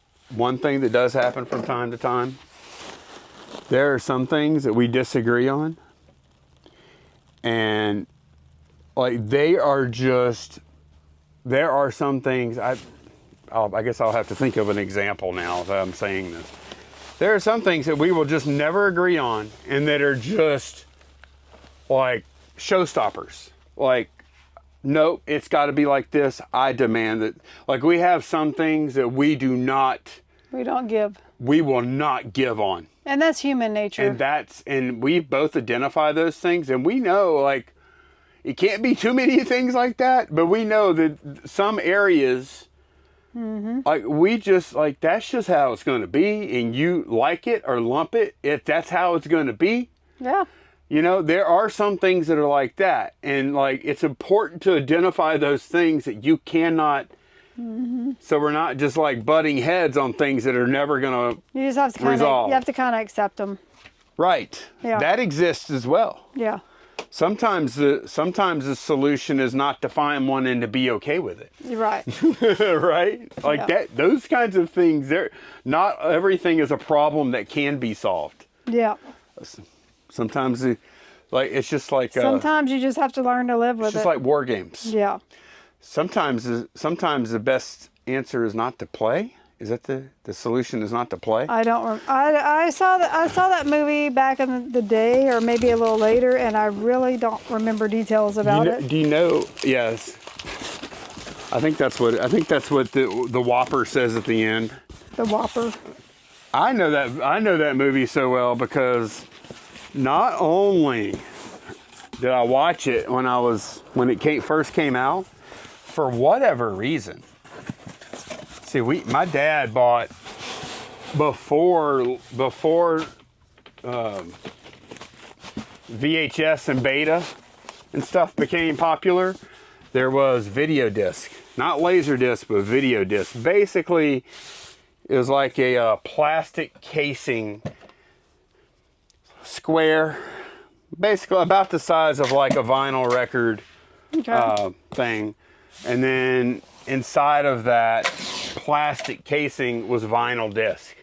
does happen from time to time, there are some things that we disagree on. And like there are some things I I guess I'll have to think of an example now that I'm saying this. There are some things that we will just never agree on and that are just like showstoppers. Like, nope, it's got to be like this. I demand that. Like, we have some things that we don't give. We will not give on. And that's human nature. And we both identify those things, and we know, like, it can't be too many things like that, but we know that some areas, like, we just, like, that's just how it's going to be, and you like it or lump it, if that's how it's going to be. Yeah. You know, there are some things that are like that, and, like, it's important to identify those things that you cannot, so we're not just, like, butting heads on things that are never going to You just have to resolve. You have to kind of accept them. Right. Yeah. That exists as well. Yeah. Sometimes the solution is not to find one and to be okay with it. You're right. Right? Like that. Those kinds of things. Not everything is a problem that can be solved. Yeah. Sometimes, it's just like. Sometimes you just have to learn to live with it's just it. like WarGames. Yeah. Sometimes the best answer is not to play. Is that the solution is not to play? I don't. I saw that movie back in the day, or maybe a little later, and I really don't remember details about it. Do you know? Yes. I think that's what the Whopper says at the end. The Whopper. I know that movie so well because not only did I watch it when it first came out, for whatever reason. See, my dad bought before VHS and beta and stuff became popular. There was video disc, not laser disc, but video disc. Basically, it was like a plastic casing, square, basically about the size of like a vinyl record thing, and then inside of that plastic casing was vinyl disc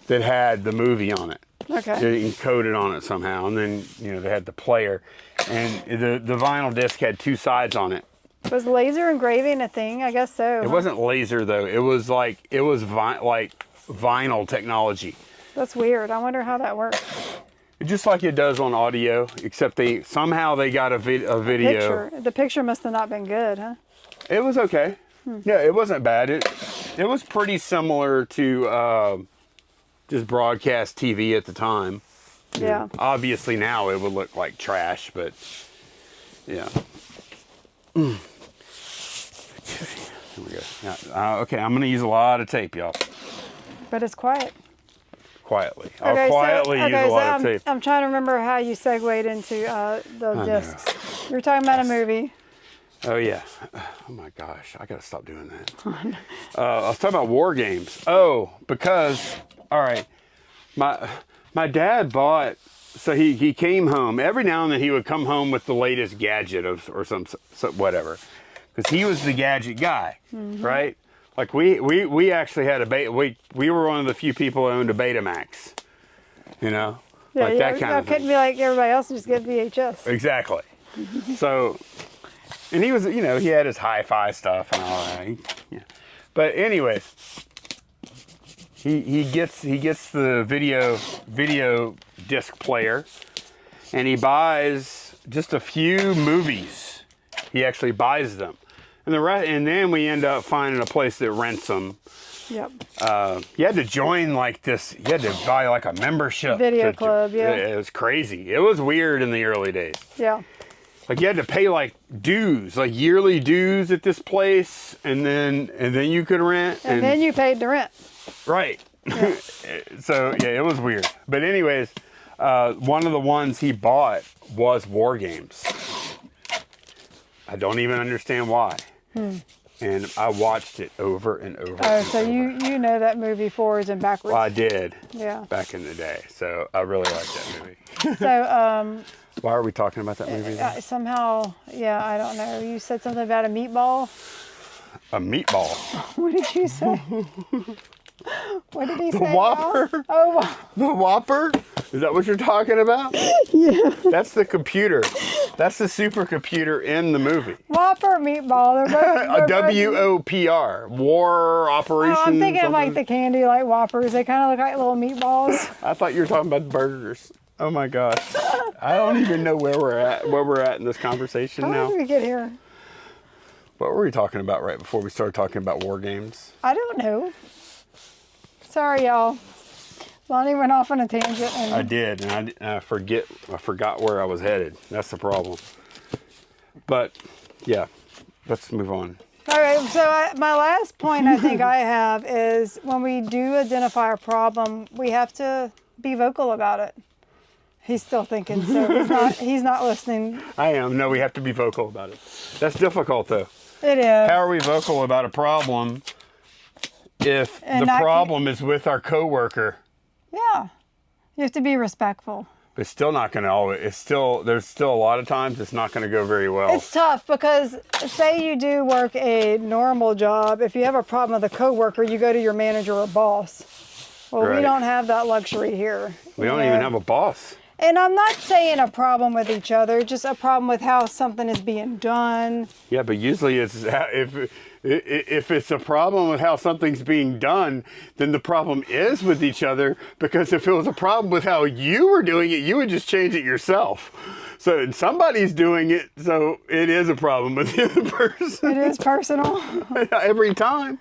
that had the movie on it. Okay. They encoded on it somehow, and then they had the player, and the vinyl disc had two sides on it. Was laser engraving a thing? I guess so. It wasn't laser though. It was vinyl technology. That's weird. I wonder how that works. Just like it does on audio, except they got a video. The picture must have not been good, huh? It was okay. Yeah, it wasn't bad. It was pretty similar to just broadcast TV at the time. Yeah. Obviously now it would look like trash, but yeah. Here we go. Now, okay, I'm gonna use a lot of tape, y'all. But it's quiet. Quietly. I'll quietly use a lot of tape. I'm trying to remember how you segued into the discs. You were talking about a movie. Oh yeah. Oh my gosh, I gotta stop doing that. I was talking about WarGames. Oh, because all right, my dad bought. So he came home every now and then. He would come home with the latest gadget or some whatever, because he was the gadget guy, right? Like we actually had a beta. We were one of the few people who owned a Betamax. Yeah, like that kind of thing. Couldn't be like everybody else and just get VHS. Exactly. So. And he was, he had his hi-fi stuff and all that. But anyways, he gets the video disc player, and he buys just a few movies. He actually buys them, and then we end up finding a place that rents them. Yep. You had to join like this. You had to buy like a membership. Video club. Yeah. It was crazy. It was weird in the early days. Yeah. Like you had to pay like dues, like yearly dues at this place, and then you could rent. And then you paid the rent. Right. Yeah. So yeah, it was weird. But anyways, one of the ones he bought was WarGames. I don't even understand why. And I watched it over and over. Oh, so you know that movie forwards and backwards. Well, I did. Yeah. Back in the day, so I really liked that movie. So why are we talking about that movie? Somehow, yeah, I don't know. You said something about a meatball. A meatball. What did you say? What did he say? The Whopper. Now? Oh, the Whopper. Is that what you're talking about? Yeah. That's the computer. That's the supercomputer in the movie. Whopper meatball. A WOPR. War Operations. Oh, I'm thinking of something. like the candy like Whoppers. They kind of look like little meatballs. I thought you were talking about burgers. Oh my gosh. I don't even know where we're at in this conversation How now. did we get here? What were we talking about right before we started talking about WarGames? I don't know. Sorry, y'all. Lonnie went off on a tangent. And I did, and I forgot where I was headed. That's the problem. But yeah, let's move on. All right, so my last point I think I have is when we do identify a problem, we have to be vocal about it. He's still thinking, so he's not listening. I am. No, we have to be vocal about it. That's difficult, though. It is. How are we vocal about a problem if the problem is with our coworker? Yeah, you have to be respectful. It's still not going to always. There's still a lot of times it's not going to go very well. It's tough because say you do work a normal job. If you have a problem with a coworker, you go to your manager or boss. Well, Right. We don't have that luxury here. We don't even have a boss. And I'm not saying a problem with each other, just a problem with how something is being done. Yeah, but usually if it's a problem with how something's being done, then the problem is with each other, because if it was a problem with how you were doing it, you would just change it yourself. So somebody's doing it, so it is a problem with the other person. It is personal. Every time.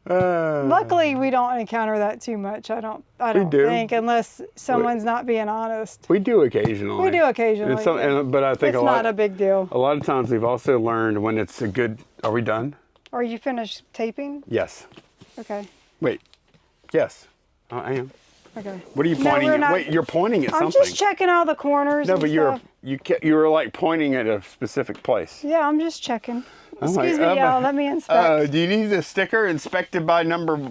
Luckily, we don't encounter that too much. I don't do. think, unless someone's not being honest. We do occasionally. We do occasionally. But I think It's not a big deal. a lot of times we've also learned when it's a good. Are we done? Are you finished taping? Yes. Okay. Wait. Yes. I am. Okay. What are you No, pointing we're at? not- Wait, you're pointing at I'm something. just checking all the corners. No, and but stuff. you were like pointing at a specific place. Yeah, I'm just checking. I'm like, Excuse me, y'all. Let me inspect. Do you need the sticker inspected by number? All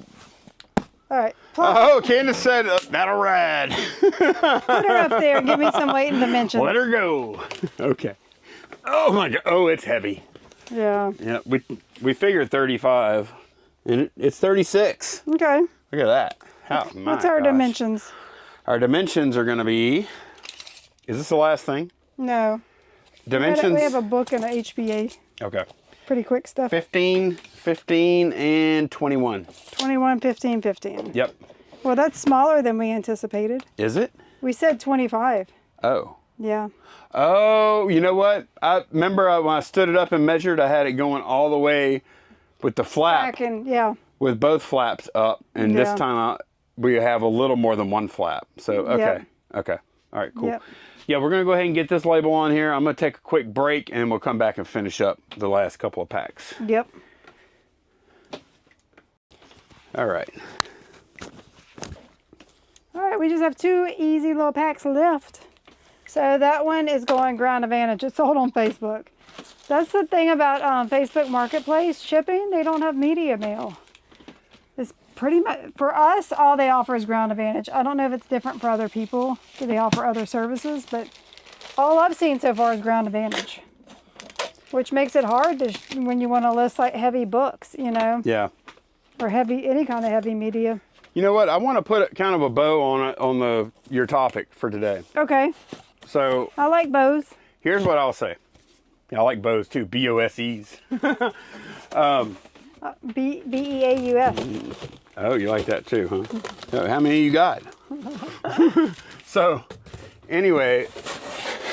right. Plug, Oh, Candace said that'll ride. put her up there. Give me some weight and dimensions. Let her go. Okay. Oh my God. Oh, it's heavy. Yeah. Yeah, we figured 35, and it's 36. Okay. Look at that. What's our dimensions? Our dimensions are going to be. Is this the last thing? No. Dimensions. We have a book and an HBA. Okay. Pretty quick stuff. 15, and 21. 21, 15, 15. Yep. Well, that's smaller than we anticipated. Is it? We said 25. Oh. Yeah. Oh, you know what? I remember when I stood it up and measured, I had it going all the way with the flap, Back and yeah. with both flaps up. And Yeah. this time we have a little more than one flap. So, okay. Yep. Okay. All right, cool. Yep. Yeah, we're going to go ahead and get this label on here. I'm going to take a quick break and we'll come back and finish up the last couple of packs. Yep. All right. All right, we just have 2 easy little packs left. So that one is going Ground Advantage. It's sold on Facebook. That's the thing about Facebook Marketplace shipping. They don't have media mail. It's pretty much, for us, all they offer is Ground Advantage. I don't know if it's different for other people. Do they offer other services? But all I've seen so far is Ground Advantage, which makes it hard to when you want to list like heavy books, you know, Yeah. or any kind of heavy media. You know what? I want to put kind of a bow on your topic for today. Okay. So I like bows. here's what I'll say. Yeah, I like bows too. BOSEs. B-E-A-U-S. Oh, you like that too, huh? So how many you got? So, anyway,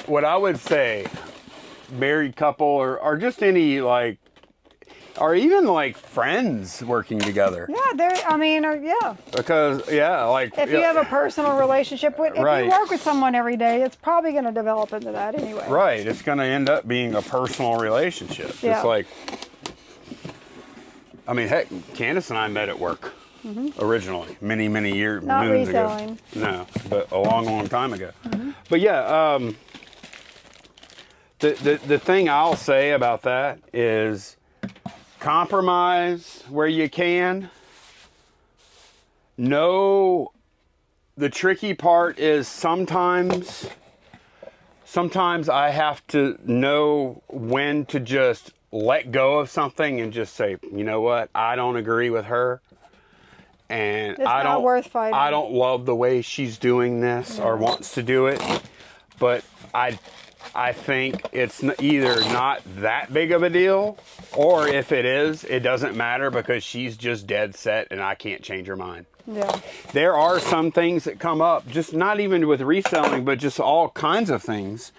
what I would say, married couple or just any like, or even like friends working together. Yeah, yeah. Because like If you have a personal relationship with, if Right. you work with someone every day, it's probably going to develop into that anyway. right, it's going to end up being a personal relationship. Yeah. It's like, I mean, heck, Candace and I met at work originally, many years, Not moons reselling. ago. No, but a long time ago. But yeah, the thing I'll say about that is compromise where you can. No, the tricky part is sometimes I have to know when to just let go of something and just say, you know what, I don't agree with her. and It's not worth fighting. I don't love the way she's doing this or wants to do it, but I think it's either not that big of a deal, or if it is, it doesn't matter because she's just dead set and I can't change her mind. Yeah. There are some things that come up, just not even with reselling, but just all kinds of things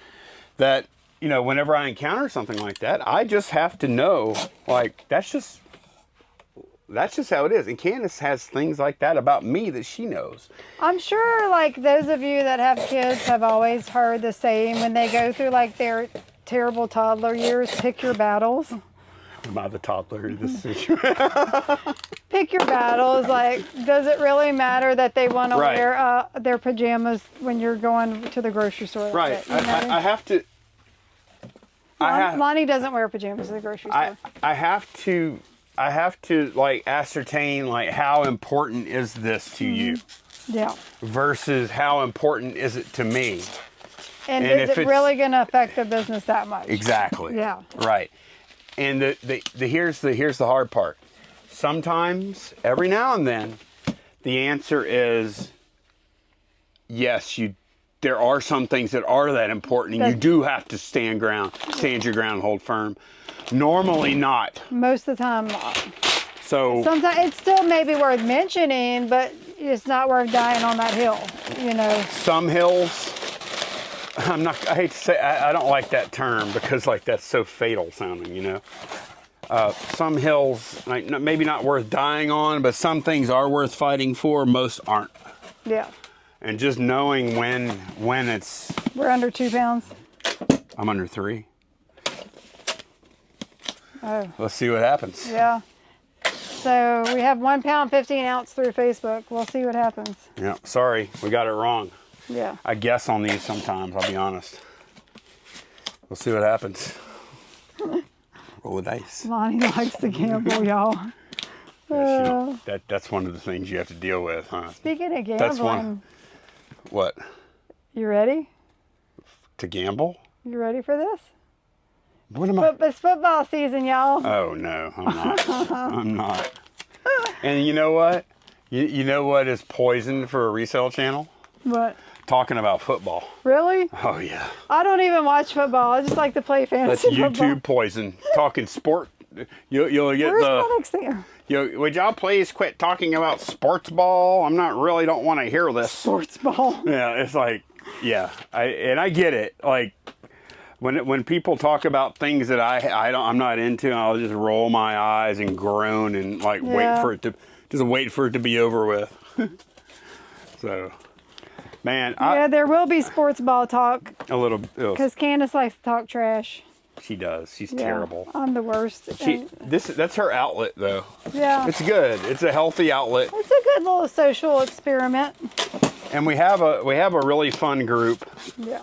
that, you know, whenever I encounter something like that, I just have to know, like, that's just how it is. And Candace has things like that about me that she knows. I'm sure, like, those of you that have kids have always heard the saying when they go through, like, their terrible toddler years, pick your battles. Am I the toddler in this situation? Pick your battles. Like, does it really matter that they want to Right. wear their pajamas when you're going to the grocery store? Like Right. that, I have to... Lonnie doesn't wear pajamas at the grocery store. I have to like ascertain like how important is this to you Yeah. versus how important is it to me. And And is if it it's- really going to affect the business that much? Exactly. Yeah. Right. And here's the hard part. Sometimes, every now and then, the answer is yes. There are some things that are that important, and you do have to stand your ground, and hold firm. Normally not. Most of the time not. So Sometimes it's still maybe worth mentioning, but it's not worth dying on that hill, you know. some hills, I hate to say, I don't like that term because like that's so fatal sounding, you know. Some hills, like maybe not worth dying on, but some things are worth fighting for. Most aren't. Yeah. And just knowing when it's, We're under 2 pounds. I'm under 3. Oh, Let's see what happens. yeah. So we have 1 pound, 15 ounce through Facebook. We'll see what happens. Yeah, sorry, we got it wrong. Yeah. I guess on these sometimes, I'll be honest. We'll see what happens. Roll the dice. Lonnie likes to gamble, y'all. Yes, you know, that's one of the things you have to deal with, huh? Speaking of That's gambling, What? you ready? To gamble? You ready for this? What am I? It's football season, y'all. Oh no, I'm not. I'm not. And you know what? You know what is poison for a resale channel? What? Talking about football. Really? Oh yeah. I don't even watch football. I just like to play That's fantasy football. YouTube poison. Talking sport. You'll get Where's the. my next thing? Would y'all please quit talking about sports ball? I'm not really don't want to hear this. Sports ball. Yeah, it's like, yeah, I get it. Like when people talk about things that I'm not into, I'll just roll my eyes and groan and like Yeah. wait for it to be over with. So, man, Yeah, there will be sports ball talk a little. because Candace likes to talk trash. She does. She's Yeah, terrible. I'm the worst. That's her outlet though. Yeah. It's good. It's a healthy outlet, It's a good little social experiment. and we have a really fun group. Yeah.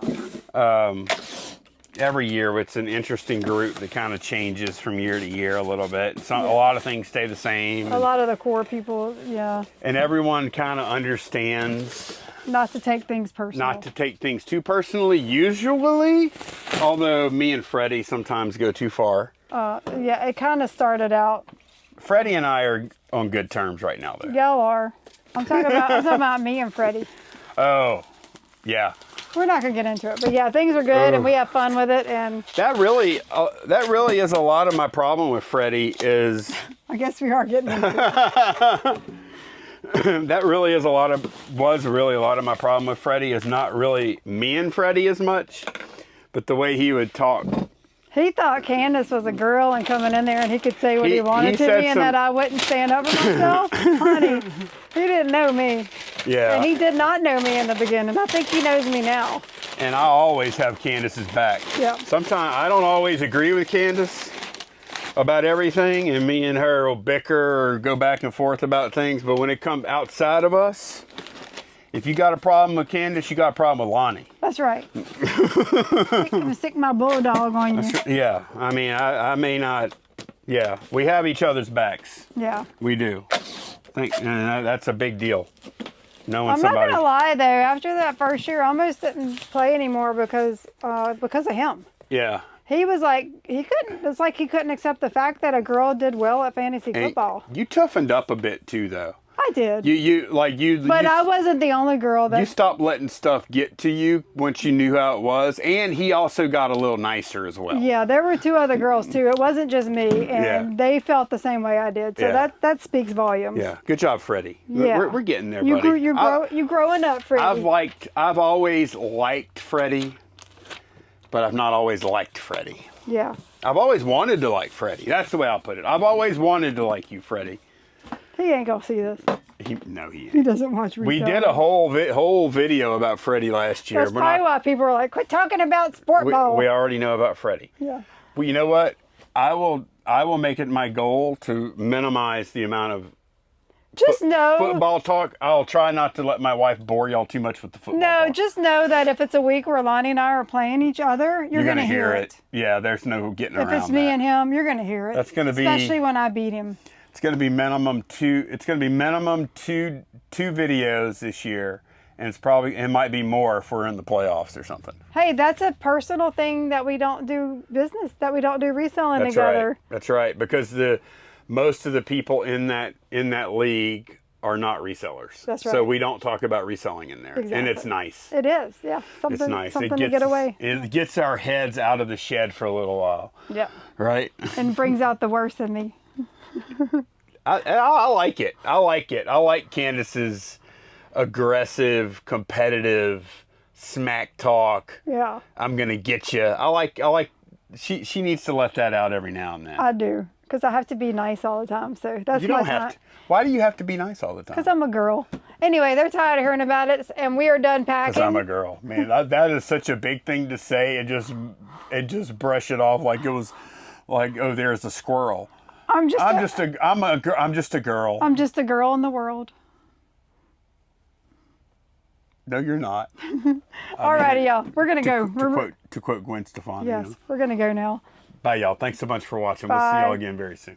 Every year, it's an interesting group that kind of changes from year to year a little bit. A lot of things stay the same, A lot of the core people, yeah, and everyone kind of understands not to take things personal. not to take things too personally. Usually, although me and Freddie sometimes go too far. Yeah, it kind of started out. Freddie and I are on good terms right now, though. Y'all are. I'm talking about me and Freddie. Oh, yeah. We're not gonna get into it, but yeah, things are good and we have fun with it. And That really is a lot of my problem with Freddie is I guess we are getting into it. that really is was really a lot of my problem with Freddie is not really me and Freddie as much, but the way he would talk. He thought Candace was a girl and coming in there and he could say what he wanted he to said me and that I wouldn't stand up for myself. Honey, he didn't know me. Yeah. And he did not know me in the beginning. I think he knows me now. And I always have Candace's back. Yeah. Sometimes I don't always agree with Candace about everything, and me and her will bicker or go back and forth about things, but when it comes outside of us, if you got a problem with Candace, you got a problem with Lonnie. That's right. stick my bulldog on you. Yeah, I mean, I may not, yeah, we have each other's backs. Yeah. We do. And that's a big deal. Knowing I'm not somebody. gonna lie though, after that first year, I almost didn't play anymore because of him. Yeah. He was like, it's like he couldn't accept the fact that a girl did well at fantasy And football. you toughened up a bit too, though. I did. But I wasn't the only girl that... You stopped letting stuff get to you once you knew how it was, and he also got a little nicer as well. Yeah, there were 2 other girls too. It wasn't just me, and they felt the same way I did. So that speaks volumes. Yeah, good job, Freddie. Yeah. We're getting there, buddy. You're growing up, Freddie. I've always liked Freddie, but I've not always liked Freddie. Yeah. I've always wanted to like Freddie. That's the way I'll put it. I've always wanted to like you, Freddie. He ain't gonna see this. He ain't. He doesn't watch Reseller. We did a whole video about Freddie last year. That's probably why people are like, quit talking about sport ball. We already know about Freddie. Yeah. Well, you know what? I will make it my goal to minimize the amount of football talk. I'll try not to let my wife bore y'all too much with the football talk. Just know that if it's a week where Lonnie and I are playing each other, you're going to hear it. Yeah, there's no getting around that. If it's me and him, you're going to hear it. That's going to be... Especially when I beat him. It's going to be minimum two videos this year. And it might be more if we're in the playoffs or something. Hey, that's a personal thing that we don't do that we don't do reselling together. Right. That's right. Because most of the people in that league are not resellers. That's right. So we don't talk about reselling in there. Exactly. And it's nice. It is, yeah. It's nice. Something to get away. It gets our heads out of the shed for a little while. Yeah. Right? And brings out the worst in me. I like it. I like Candace's aggressive, competitive smack talk. Yeah. I'm gonna get you. I like. She needs to let that out every now and then. I do, because I have to be nice all the time. So that's you don't have to. Why do you have to be nice all the time? Because I'm a girl. Anyway, they're tired of hearing about it, and we are done packing. Because I'm a girl, man. That is such a big thing to say, and just brush it off like it was like, oh, there's a squirrel. I'm just a girl. I'm just a girl in the world. No, you're not. Alrighty, y'all. We're gonna go. To quote Gwen Stefani. Yes, we're gonna go now. Bye, y'all. Thanks so much for watching. Bye. We'll see y'all again very soon.